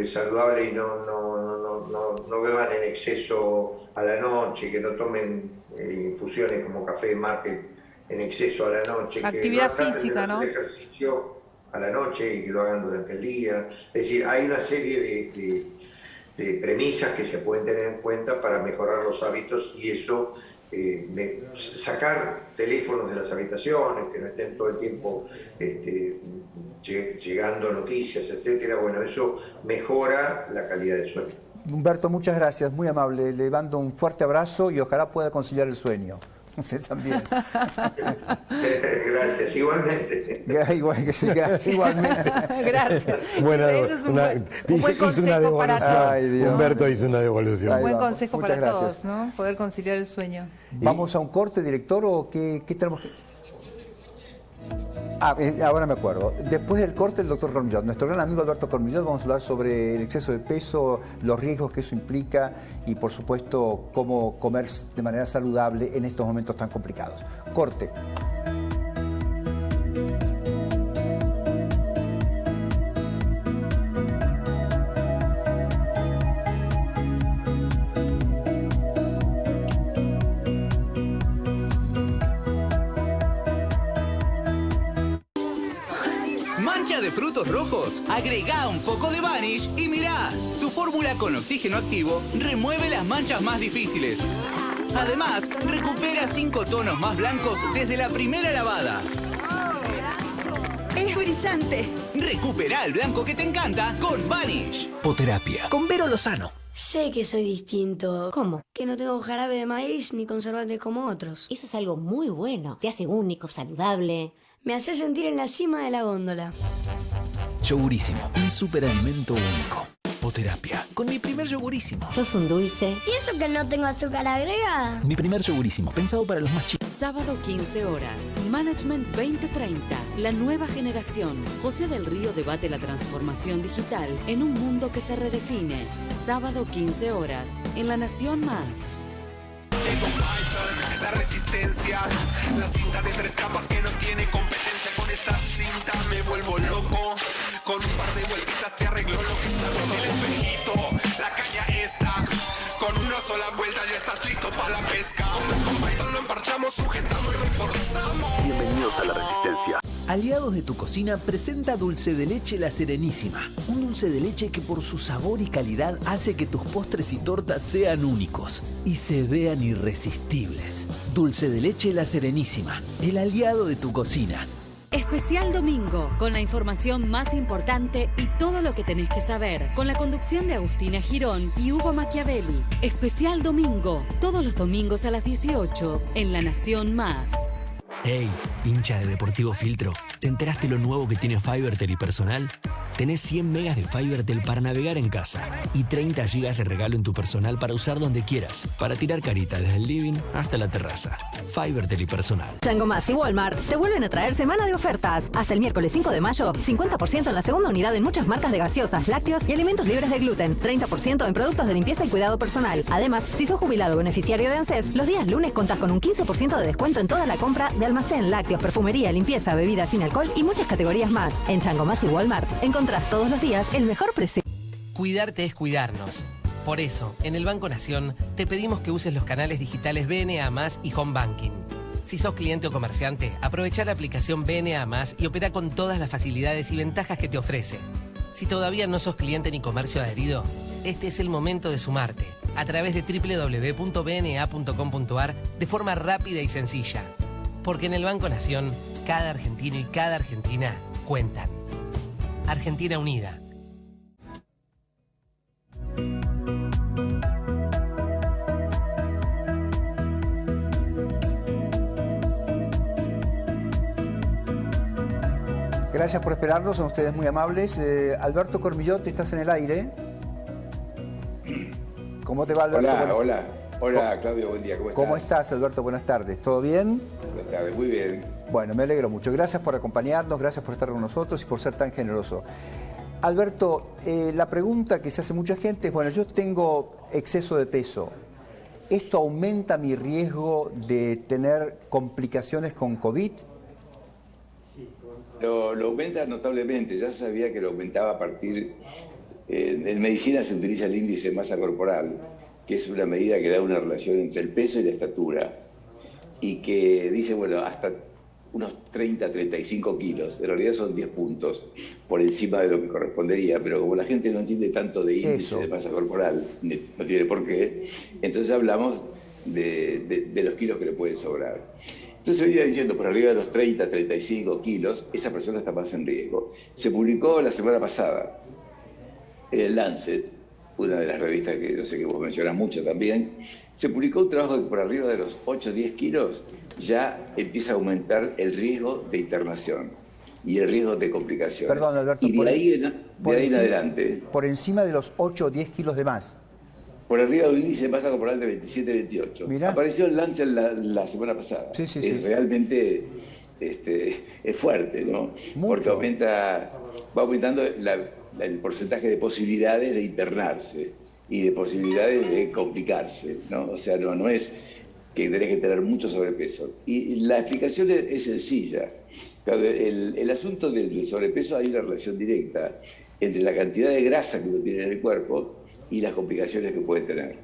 S14: saludable y no beban en exceso a la noche, que no tomen infusiones como café, mate en exceso a la noche.
S1: Actividad
S14: que
S1: física, ¿no?
S14: Ejercicio a la noche y que lo hagan durante el día. Es decir, hay una serie de premisas que se pueden tener en cuenta para mejorar los hábitos y eso, sacar teléfonos de las habitaciones, que no estén todo el tiempo llegando noticias, etcétera. Bueno, eso mejora la calidad del sueño.
S2: Humberto, muchas gracias, muy amable. Le mando un fuerte abrazo y ojalá pueda conciliar el sueño. Usted también.
S14: Gracias, igualmente.
S2: Gracias, igualmente.
S1: Gracias.
S3: Bueno,
S1: hizo una
S3: devolución. Humberto hizo una devolución.
S1: Un buen consejo
S2: Muchas
S1: para
S2: gracias.
S1: todos, ¿no? Poder conciliar el sueño.
S2: ¿Vamos a un corte, director, o qué tenemos que...? Ahora me acuerdo. Después del corte, el doctor Cormillot, nuestro gran amigo Alberto Cormillot, vamos a hablar sobre el exceso de peso, los riesgos que eso implica y, por supuesto, cómo comer de manera saludable en estos momentos tan complicados. Corte.
S9: ¿Mancha de frutos rojos? Agregá un poco de Vanish y mirá, su fórmula con oxígeno activo remueve las manchas más difíciles. Además, recupera 5 tonos más blancos desde la primera lavada.
S15: ¡Es brillante!
S9: Recupera el blanco que te encanta con Vanish.
S11: Poterapia, con Vero Lozano.
S15: Sé que soy distinto. ¿Cómo? Que no tengo jarabe de maíz ni conservantes como otros.
S16: Eso es algo muy bueno. Te hace único, saludable.
S15: Me hace sentir en la cima de la góndola.
S11: Yogurísimo, un superalimento único. Poterapia, con mi primer yogurísimo.
S16: Sos un dulce.
S15: ¿Y eso que no tengo azúcar agregada?
S11: Mi primer yogurísimo, pensado para los más chicos.
S10: Sábado 15 horas, Management 2030, la nueva generación. José del Río debate la transformación digital en un mundo que se redefine. Sábado 15 horas, en La Nación Más.
S17: La resistencia, la cinta de 3 capas que no tiene competencia. Con esta cinta me vuelvo loco. Con un par de vueltitas te arreglo lo que está roto. El espejito, la caña esta. Con una sola vuelta ya estás listo para la pesca. Con Python lo emparchamos, sujetamos y reforzamos.
S11: Bienvenidos a la Resistencia. Aliados de tu Cocina presenta Dulce de Leche La Serenísima. Un dulce de leche que por su sabor y calidad hace que tus postres y tortas sean únicos y se vean irresistibles. Dulce de Leche La Serenísima, el aliado de tu cocina.
S10: Especial Domingo, con la información más importante y todo lo que tenés que saber, con la conducción de Agustina Girón y Hugo Machiavelli. Especial Domingo, todos los domingos a las 18, en La Nación Más.
S11: Hey, hincha de Deportivo Filtro, ¿te enteraste lo nuevo que tiene Fibertel y Personal? Tenés 100 megas de Fibertel para navegar en casa y 30 gigas de regalo en tu Personal para usar donde quieras, para tirar carita desde el living hasta la terraza. Fibertel y Personal.
S18: Chango Más y Walmart te vuelven a traer semana de ofertas. Hasta el miércoles 5 de mayo, 50% en la segunda unidad en muchas marcas de gaseosas, lácteos y alimentos libres de gluten. 30% en productos de limpieza y cuidado personal. Además, si sos jubilado o beneficiario de ANSES, los días lunes contás con un 15% de descuento en toda la compra de almacén, lácteos, perfumería, limpieza, bebidas sin alcohol y muchas categorías más. En Chango Más y Walmart encontrás todos los días el mejor precio.
S19: Cuidarte es cuidarnos. Por eso, en el Banco Nación te pedimos que uses los canales digitales BNA+ y Home Banking. Si sos cliente o comerciante, aprovecha la aplicación BNA+ y opera con todas las facilidades y ventajas que te ofrece. Si todavía no sos cliente ni comercio adherido, este es el momento de sumarte a través de www.bna.com.ar de forma rápida y sencilla. Porque en el Banco Nación, cada argentino y cada argentina cuentan. Argentina Unida.
S2: Gracias por esperarnos, son ustedes muy amables. Alberto Cormillot, estás en el aire. ¿Cómo te va, Alberto?
S20: Hola, Claudio, buen día, ¿cómo estás?
S2: ¿Cómo estás, Alberto? Buenas tardes, ¿todo bien?
S20: Buenas tardes, muy bien.
S2: Bueno, me alegro mucho. Gracias por acompañarnos, gracias por estar con nosotros y por ser tan generoso. Alberto, la pregunta que se hace mucha gente es, bueno, yo tengo exceso de peso. ¿Esto aumenta mi riesgo de tener complicaciones con COVID?
S20: Lo aumenta notablemente. Ya se sabía que lo aumentaba a partir... en medicina se utiliza el índice de masa corporal, que es una medida que da una relación entre el peso y la estatura, y que dice, bueno, hasta unos 30, 35 kilos. En realidad son 10 puntos por encima de lo que correspondería, pero como la gente no entiende tanto de índice de masa corporal, no tiene por qué, entonces hablamos de los kilos que le pueden sobrar. Entonces venía diciendo, por arriba de los 30, 35 kilos, esa persona está más en riesgo. Se publicó la semana pasada en el Lancet, una de las revistas que yo sé que vos mencionás mucho también, se publicó un trabajo que por arriba de los 8 o 10 kilos ya empieza a aumentar el riesgo de internación y el riesgo de complicaciones.
S2: Perdón, Alberto,
S20: y de ahí en adelante.
S2: Por encima de los 8 o 10 kilos de más.
S20: Por arriba de un índice de masa corporal de 27-28.
S2: Mirá.
S20: Apareció el Lancet la semana pasada.
S2: Sí.
S20: Realmente es fuerte, ¿no?
S2: Mucho.
S20: Porque va aumentando el porcentaje de posibilidades de internarse y de posibilidades de complicarse, ¿no? O sea, no es que tenés que tener mucho sobrepeso. Y la explicación es sencilla. Claro, el asunto del sobrepeso, hay una relación directa entre la cantidad de grasa que uno tiene en el cuerpo y las complicaciones que puede tener.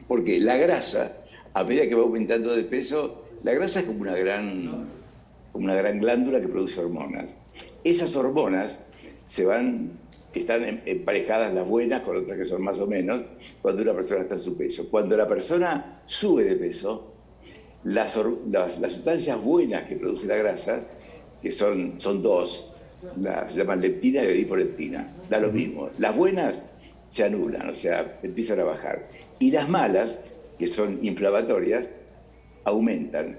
S20: Porque la grasa, a medida que va aumentando de peso, la grasa es como una gran glándula que produce hormonas. Esas hormonas están emparejadas las buenas con otras que son más o menos, cuando una persona está en su peso. Cuando la persona sube de peso, las sustancias buenas que produce la grasa, que son dos, se llaman leptina y adipoleptina, da lo mismo. Las buenas se anulan, o sea, empiezan a bajar. Y las malas, que son inflamatorias, aumentan.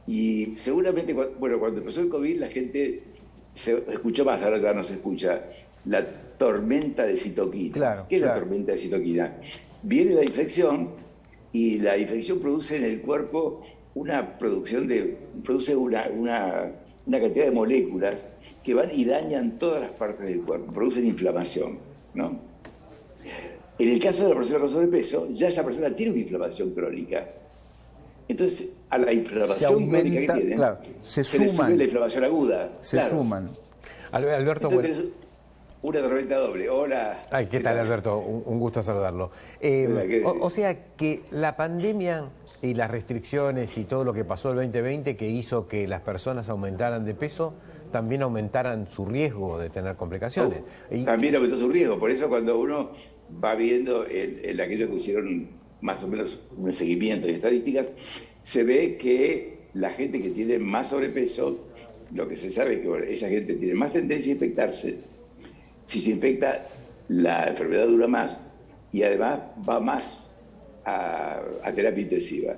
S20: Y seguramente, cuando empezó el COVID, la gente se escuchó más, ahora ya no se escucha, la tormenta de citoquina.
S2: Claro,
S20: ¿Qué es la tormenta de citoquina? Viene la infección y la infección produce en el cuerpo produce una cantidad de moléculas que van y dañan todas las partes del cuerpo, producen inflamación, ¿no? En el caso de la persona con sobrepeso, ya esa persona tiene una inflamación crónica. Entonces, a la inflamación crónica que tiene, se le sube la inflamación aguda.
S2: Se suman.
S3: Alberto,
S20: entonces, una tormenta doble. Hola.
S3: Ay, ¿qué tal, Alberto? Un gusto saludarlo. O sea que la pandemia y las restricciones y todo lo que pasó el 2020 que hizo que las personas aumentaran de peso, también aumentaran su riesgo de tener complicaciones.
S20: También aumentó su riesgo. Por eso cuando uno va viendo en aquellos que hicieron más o menos un seguimiento de estadísticas, se ve que la gente que tiene más sobrepeso, lo que se sabe es que esa gente tiene más tendencia a infectarse. Si se infecta, la enfermedad dura más y además va más a terapia intensiva.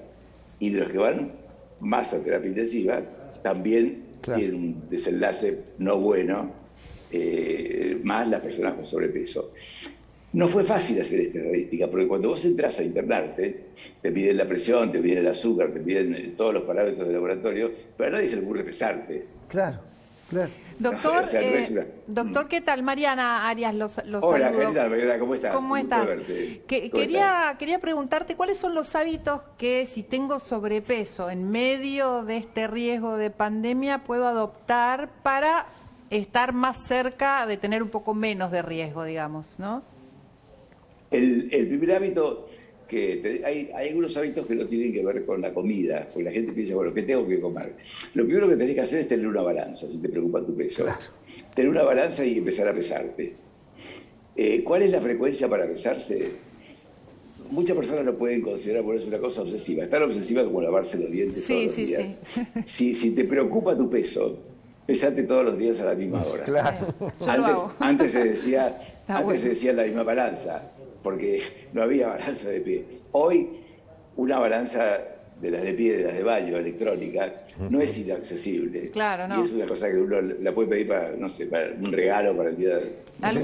S20: Y de los que van más a terapia intensiva, también tienen un desenlace no bueno, más las personas con sobrepeso. No fue fácil hacer esta estadística, porque cuando vos entras a internarte, te piden la presión, te piden el azúcar, te piden todos los parámetros del laboratorio, pero a nadie se le ocurre pesarte.
S2: Claro.
S1: Doctor,
S20: O sea, no es una...
S1: doctor, ¿qué tal? Mariana Arias, los
S20: Hola,
S1: saludo.
S20: ¿qué tal, Mariana? ¿Cómo estás?
S1: ¿Cómo estás? Quería preguntarte cuáles son los hábitos que, si tengo sobrepeso en medio de este riesgo de pandemia, puedo adoptar para estar más cerca de tener un poco menos de riesgo, digamos, ¿no?
S20: El primer hábito, hay algunos hábitos que no tienen que ver con la comida, porque la gente piensa, bueno, ¿qué tengo que comer? Lo primero que tenés que hacer es tener una balanza, si te preocupa tu peso. Claro. Tener una balanza y empezar a pesarte. ¿Cuál es la frecuencia para pesarse? Muchas personas lo pueden considerar por eso una cosa obsesiva. Es tan obsesiva como lavarse los dientes todos los días. Si te preocupa tu peso, pesate todos los días a la misma hora.
S2: Claro.
S20: Antes se decía la misma balanza, porque no había balanza de pie. Hoy, una balanza de las de pie, de las de baño, electrónica, no es inaccesible.
S1: Claro, no.
S20: Y es una cosa que uno la puede pedir para un regalo para el día que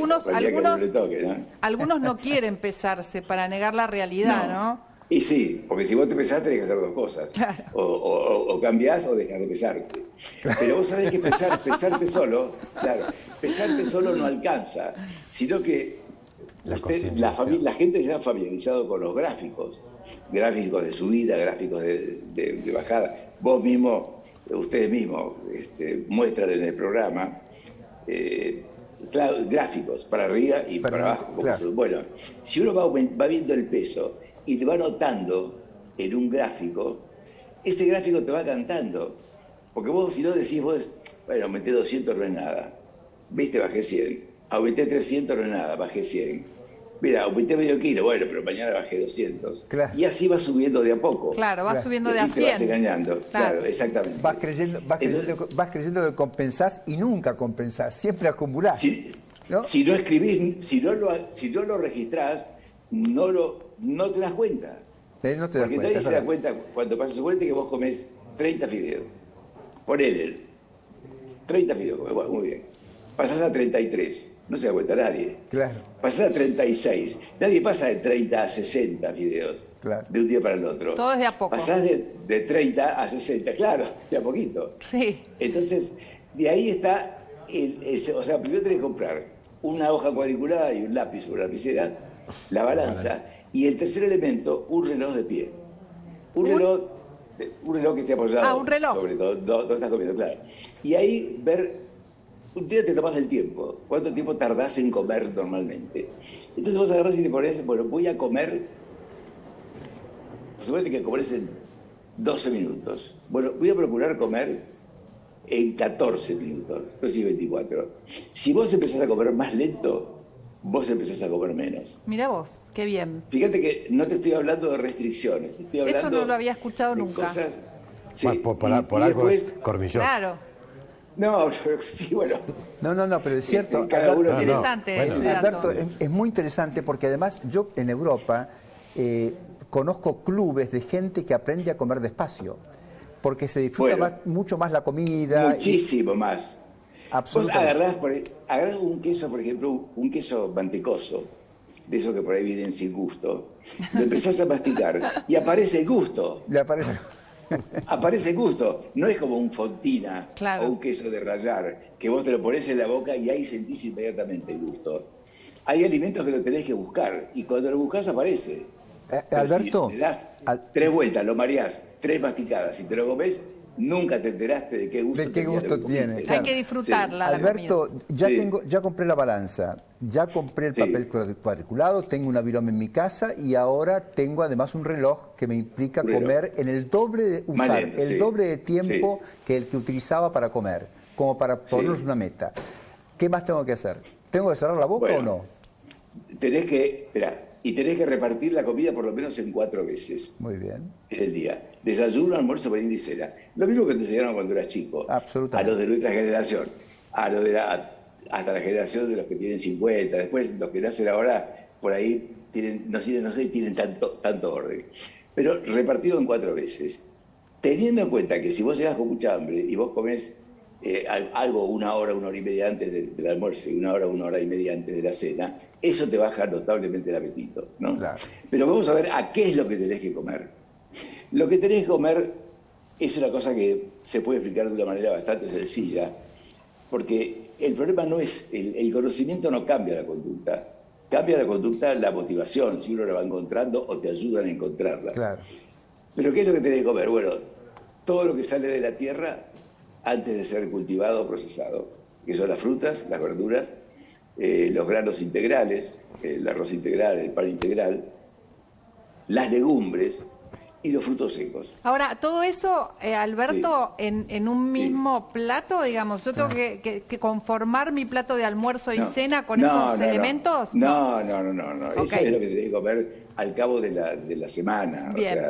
S20: le toque, ¿no?
S1: Algunos no quieren pesarse para negar la realidad, ¿no?
S20: Y sí, porque si vos te pesás tenés que hacer dos cosas. Claro. O cambiás o dejás de pesarte. Pero vos sabés que pesarte solo no alcanza, sino que la gente se ha familiarizado con los gráficos de subida, gráficos de bajada. Vos mismo, ustedes mismos muestran en el programa gráficos para arriba y para abajo. Claro. Bueno, si uno va viendo el peso y te va notando en un gráfico, ese gráfico te va cantando Porque vos, si no decís vos, bueno, aumenté 200, no es nada. Viste, bajé 100. Aumenté 300, no es nada, bajé 100. Mira, aumenté medio kilo, bueno, pero mañana bajé 200.
S2: Claro.
S20: Y así vas subiendo de a poco.
S1: Claro, vas subiendo
S20: y
S1: de
S20: así
S1: a
S20: te
S1: 100.
S20: vas engañando, claro, exactamente.
S2: Vas creyendo que compensás y nunca compensás, siempre acumulás.
S20: Si no escribís, si no lo registrás, no te das cuenta.
S2: No te das
S20: Porque nadie se da cuenta cuando pasas. Suponete que vos comés 30 fideos. Ponele 30 fideos, bueno, muy bien. Pasás a 33, no se da cuenta nadie.
S2: Claro.
S20: Pasás a 36, nadie pasa de 30 a 60 fideos. Claro. De un día para el otro.
S1: Todo es de a poco.
S20: Pasás de 30 a 60, claro, de a poquito.
S1: Sí.
S20: Entonces, de ahí está, o sea, primero tenés que comprar una hoja cuadriculada y un lápiz o una lapicera, la balanza, y el tercer elemento, un reloj de pie. Un reloj que esté apoyado.
S1: Un reloj.
S20: Sobre todo, donde estás comiendo, claro. Y ahí ver, un día te tomas el tiempo, cuánto tiempo tardás en comer normalmente. Entonces vos agarrás y te pones, bueno, voy a comer, suponete que comes en 12 minutos. Bueno, voy a procurar comer en 14 minutos, no sé si 24. Si vos empezás a comer más lento, vos empezás a comer menos.
S1: Mirá vos, qué bien.
S20: Fíjate que no te estoy hablando de restricciones, te estoy hablando.
S1: Eso no lo había escuchado nunca.
S20: Cosas, sí,
S3: por algo
S20: después,
S3: es Cormillot.
S1: Claro.
S20: No, sí, bueno.
S2: No, pero es cierto.
S20: Cada uno
S1: tiene... Interesante.
S2: Alberto, es muy interesante porque además yo en Europa conozco clubes de gente que aprende a comer despacio, porque se disfruta mucho más la comida.
S20: Muchísimo más. Vos agarrás un queso, por ejemplo, un queso mantecoso, de esos que por ahí vienen sin gusto, lo empezás a masticar y aparece el gusto. Aparece el gusto. No es como un fontina o un queso de rallar, que vos te lo pones en la boca y ahí sentís inmediatamente el gusto. Hay alimentos que lo tenés que buscar y cuando lo buscas aparece.
S2: Alberto,
S20: si le das 3 vueltas, lo mareás, 3 masticadas, si te lo comes, nunca te enteraste de qué gusto
S2: tiene.
S1: Hay que disfrutarla.
S2: Sí. Alberto, ya compré la balanza, ya compré el papel cuadriculado, tengo una virome en mi casa y ahora tengo además un reloj que me implica comer en el doble de tiempo que el que utilizaba para comer, como para ponernos una meta. ¿Qué más tengo que hacer? ¿Tengo que cerrar la boca o no?
S20: Tenés que repartir la comida por lo menos en 4 veces.
S2: Muy bien.
S20: En el día. Desayuno, almuerzo, merienda y cena. Lo mismo que te enseñaron cuando eras chico.
S2: Absolutamente.
S20: A los de nuestra generación. Hasta la generación de los que tienen 50. Después, los que nacen ahora, por ahí, tienen tanto orden. Pero repartido en 4 veces. Teniendo en cuenta que si vos llegás con mucha hambre y vos comés algo 1 hora, 1 hora y media antes del almuerzo y 1 hora y media antes de la cena, eso te baja notablemente el apetito, ¿no?
S2: Claro.
S20: Pero vamos a ver a qué es lo que tenés que comer. Lo que tenés que comer es una cosa que se puede explicar de una manera bastante sencilla, porque el problema no es, el conocimiento no cambia la conducta, cambia la conducta la motivación, si uno la va encontrando o te ayudan a encontrarla.
S2: Claro.
S20: Pero ¿qué es lo que tenés que comer? Bueno, todo lo que sale de la tierra antes de ser cultivado o procesado, que son las frutas, las verduras, los granos integrales, el arroz integral, el pan integral, las legumbres y los frutos secos.
S1: Ahora, todo eso, Alberto, en un mismo plato, digamos, yo tengo que conformar mi plato de almuerzo y cena con esos elementos.
S20: No. Eso es lo que tenés que comer al cabo de la semana.
S1: Bien.
S20: O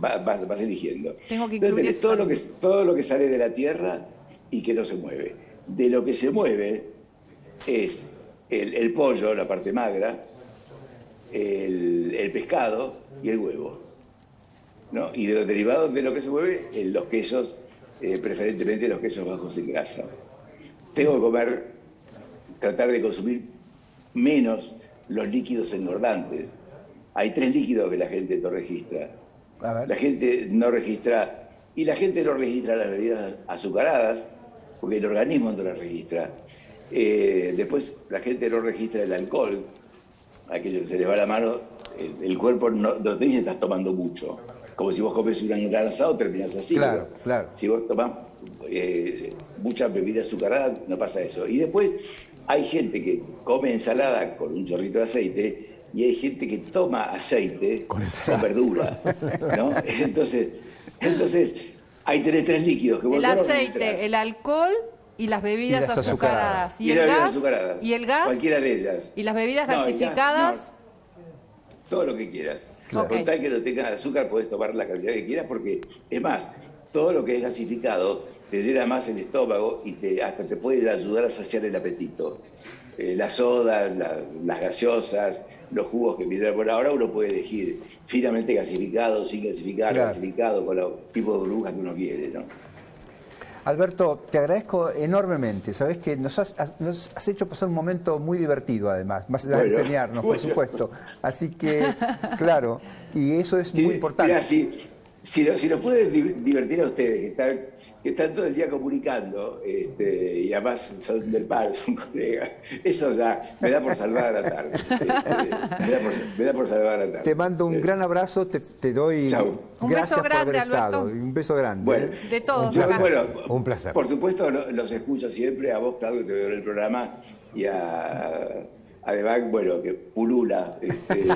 S20: sea, vas eligiendo.
S1: Tengo que incluir
S20: entonces, todo lo que sale de la tierra y que no se mueve. De lo que se mueve es el pollo, la parte magra, el pescado y el huevo, ¿no? Y de los derivados de lo que se mueve, los quesos, preferentemente los quesos bajos en grasa. Tengo que tratar de consumir menos los líquidos engordantes. Hay 3 líquidos que la gente no registra. La gente no registra las bebidas azucaradas, porque el organismo no las registra. Después la gente no registra el alcohol, aquello que se les va la mano, el cuerpo no te dice estás tomando mucho, como si vos comes un gran asado terminás así.
S2: Claro.
S20: Si vos tomás mucha bebida azucarada no pasa eso. Y después hay gente que come ensalada con un chorrito de aceite y hay gente que toma aceite con verdura, ¿no? Entonces Ahí tenés 3 líquidos. Que vos
S1: el aceite, el alcohol y las bebidas azucaradas.
S20: Y el gas.
S1: Y el gas.
S20: Cualquiera de ellas.
S1: Y las bebidas gasificadas.
S20: Todo lo que quieras.
S1: Claro.
S20: Con tal que no tengas azúcar, podés tomar la cantidad que quieras, porque es más, todo lo que es gasificado te llena más el estómago y hasta te puede ayudar a saciar el apetito. Las sodas, las gaseosas, los jugos que pidieron. Por ahora uno puede elegir finamente gasificado, sin gasificar, claro, gasificado, con los tipos de burbujas que uno quiere, ¿no?
S2: Alberto, te agradezco enormemente. Sabés que nos has hecho pasar un momento muy divertido, además, más allá de enseñarnos, por supuesto. Así que, claro, y eso es muy importante.
S20: Mirá, si nos pueden divertir a ustedes, que están todo el día comunicando, y además son del paro, son colegas, eso ya me da por salvar a la tarde. Me da por salvar a la tarde.
S2: Te mando un gran abrazo, te doy
S1: un
S2: gracias
S1: beso grande,
S2: por haber estado.
S1: Alberto.
S2: Un beso grande.
S20: Bueno,
S1: de todos.
S3: Un placer.
S20: Por supuesto, los escucho siempre, a vos, Claudio, que te veo en el programa, y además, bueno, que pulula,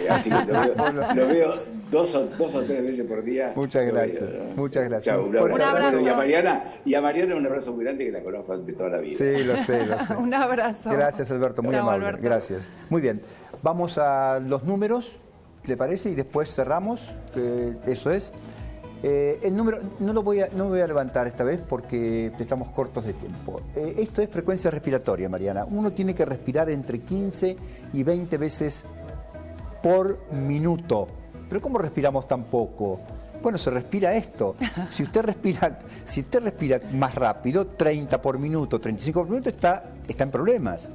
S20: así que lo veo dos o tres veces por día.
S2: Muchas gracias, ¿no? Muchas gracias.
S20: Chau, un abrazo. Y a Mariana un abrazo muy grande, que la conozco de toda la vida.
S2: Sí, lo sé.
S1: Un abrazo.
S2: Gracias, Alberto, muy amable.
S1: Alberto.
S2: Gracias. Muy bien, vamos a los números, ¿le parece? Y después cerramos, eso es. El número no me voy a levantar esta vez porque estamos cortos de tiempo. Esto es frecuencia respiratoria, Mariana. Uno tiene que respirar entre 15 y 20 veces por minuto. ¿Pero cómo respiramos tan poco? Bueno, se respira esto. Si usted respira más rápido, 30 por minuto, 35 por minuto, está en problemas.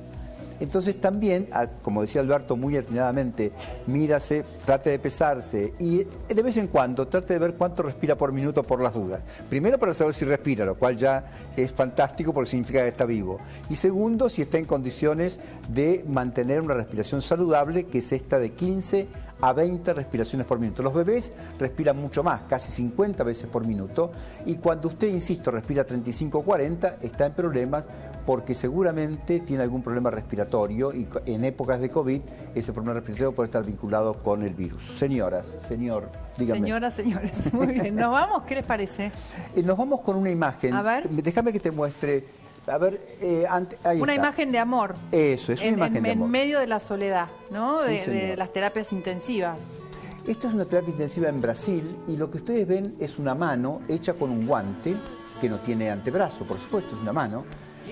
S2: Entonces también, como decía Alberto muy atinadamente, mírase, trate de pesarse y de vez en cuando trate de ver cuánto respira por minuto por las dudas. Primero para saber si respira, lo cual ya es fantástico porque significa que está vivo. Y segundo, si está en condiciones de mantener una respiración saludable, que es esta de 15 a 20 respiraciones por minuto. Los bebés respiran mucho más, casi 50 veces por minuto, y cuando usted, insisto, respira 35 o 40, está en problemas porque seguramente tiene algún problema respiratorio y en épocas de COVID ese problema respiratorio puede estar vinculado con el virus. Señoras, señor, dígame.
S1: Señoras, señores, muy bien. ¿Nos vamos? ¿Qué les parece?
S2: Nos vamos con una imagen.
S1: A ver.
S2: Déjame que te muestre. A ver, ahí
S1: una
S2: está.
S1: Imagen de amor.
S2: Eso, es una imagen de amor.
S1: En medio de la soledad, ¿no? De las terapias intensivas.
S2: Esto es una terapia intensiva en Brasil y lo que ustedes ven es una mano hecha con un guante, que no tiene antebrazo, por supuesto, es una mano,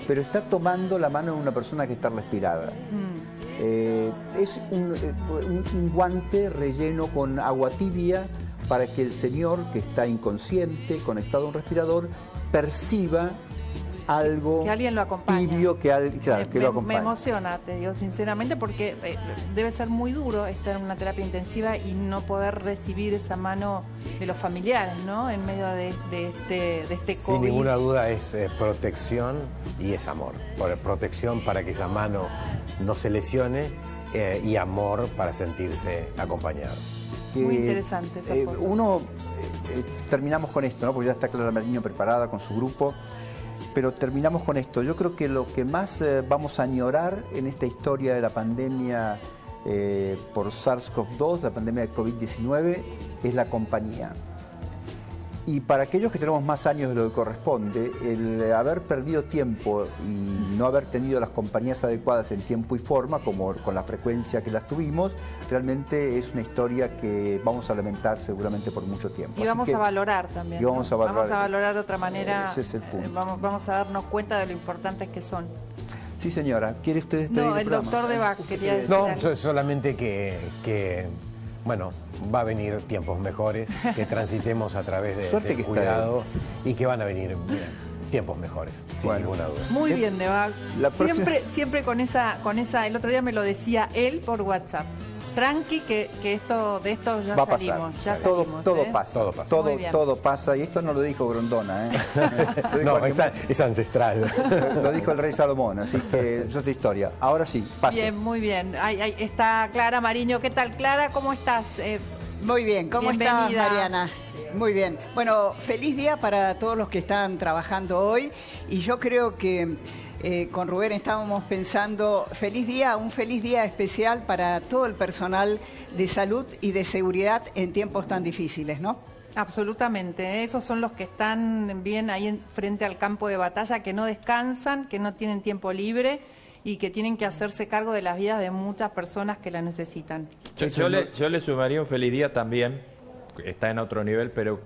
S2: pero está tomando la mano de una persona que está respirada. Es un guante relleno con agua tibia para que el señor, que está inconsciente, conectado a un respirador, perciba algo
S1: que alguien lo acompañe.
S2: Tibio, que lo acompañe.
S1: Me emociona, te digo sinceramente, porque debe ser muy duro estar en una terapia intensiva y no poder recibir esa mano de los familiares, ¿no? En medio de este COVID.
S3: Sin ninguna duda es protección y es amor. Protección para que esa mano no se lesione y amor para sentirse acompañado.
S1: Muy interesante esa foto.
S2: Terminamos con esto, ¿no? Porque ya está Clara Mariño preparada con su grupo. Pero terminamos con esto. Yo creo que lo que más vamos a añorar en esta historia de la pandemia por SARS-CoV-2, la pandemia de COVID-19, es la compañía. Y para aquellos que tenemos más años de lo que corresponde, el haber perdido tiempo y no haber tenido las compañías adecuadas en tiempo y forma, como con la frecuencia que las tuvimos, realmente es una historia que vamos a lamentar seguramente por mucho tiempo.
S1: Y vamos a valorar también.
S2: Y vamos a
S1: valorar de otra manera.
S2: Ese es el punto.
S1: Vamos a darnos cuenta de lo importantes que son.
S2: Sí, señora. ¿Quiere usted despedir
S1: el
S2: programa?
S1: doctor de Bach quería decir
S3: No,
S1: algo.
S3: solamente que bueno, va a venir tiempos mejores, que transitemos a través del cuidado y que van a venir tiempos mejores, sin ninguna duda.
S1: Muy bien, de Bach. Siempre con esa, el otro día me lo decía él por WhatsApp. Tranqui, que de esto ya
S2: va a
S1: salimos.
S2: pasar.
S1: Ya
S2: todo
S1: salimos,
S2: pasa.
S1: Todo pasa.
S2: Todo pasa. Y esto no lo dijo Grondona,
S3: No, es ancestral.
S2: Lo dijo el rey Salomón, así que es otra historia. Ahora sí, pase.
S1: Bien, muy bien. Ahí está Clara Mariño. ¿Qué tal, Clara? ¿Cómo estás?
S21: Muy bien. ¿Cómo estás, Mariana? Muy bien. Bueno, feliz día para todos los que están trabajando hoy. Y yo creo que con Rubén estábamos pensando un feliz día especial para todo el personal de salud y de seguridad en tiempos tan difíciles, ¿no?
S1: Absolutamente, esos son los que están bien ahí frente al campo de batalla, que no descansan, que no tienen tiempo libre y que tienen que hacerse cargo de las vidas de muchas personas que la necesitan.
S4: Yo le sumaría un feliz día también, está en otro nivel, pero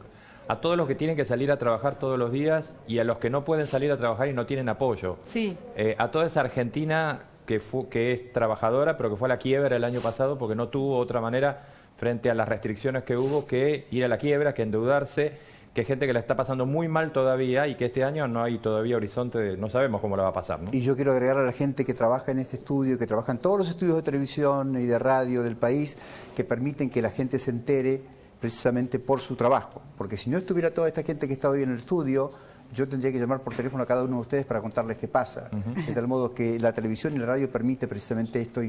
S4: a todos los que tienen que salir a trabajar todos los días y a los que no pueden salir a trabajar y no tienen apoyo.
S1: Sí.
S4: A toda esa Argentina que es trabajadora, pero que fue a la quiebra el año pasado porque no tuvo otra manera frente a las restricciones que hubo que ir a la quiebra, que endeudarse, que hay gente que la está pasando muy mal todavía y que este año no hay todavía horizonte, no sabemos cómo la va a pasar, ¿no?
S2: Y yo quiero agregar a la gente que trabaja en este estudio, que trabaja en todos los estudios de televisión y de radio del país, que permiten que la gente se entere precisamente por su trabajo. Porque si no estuviera toda esta gente que está hoy en el estudio, yo tendría que llamar por teléfono a cada uno de ustedes para contarles qué pasa. De tal modo que la televisión y la radio permite precisamente esto.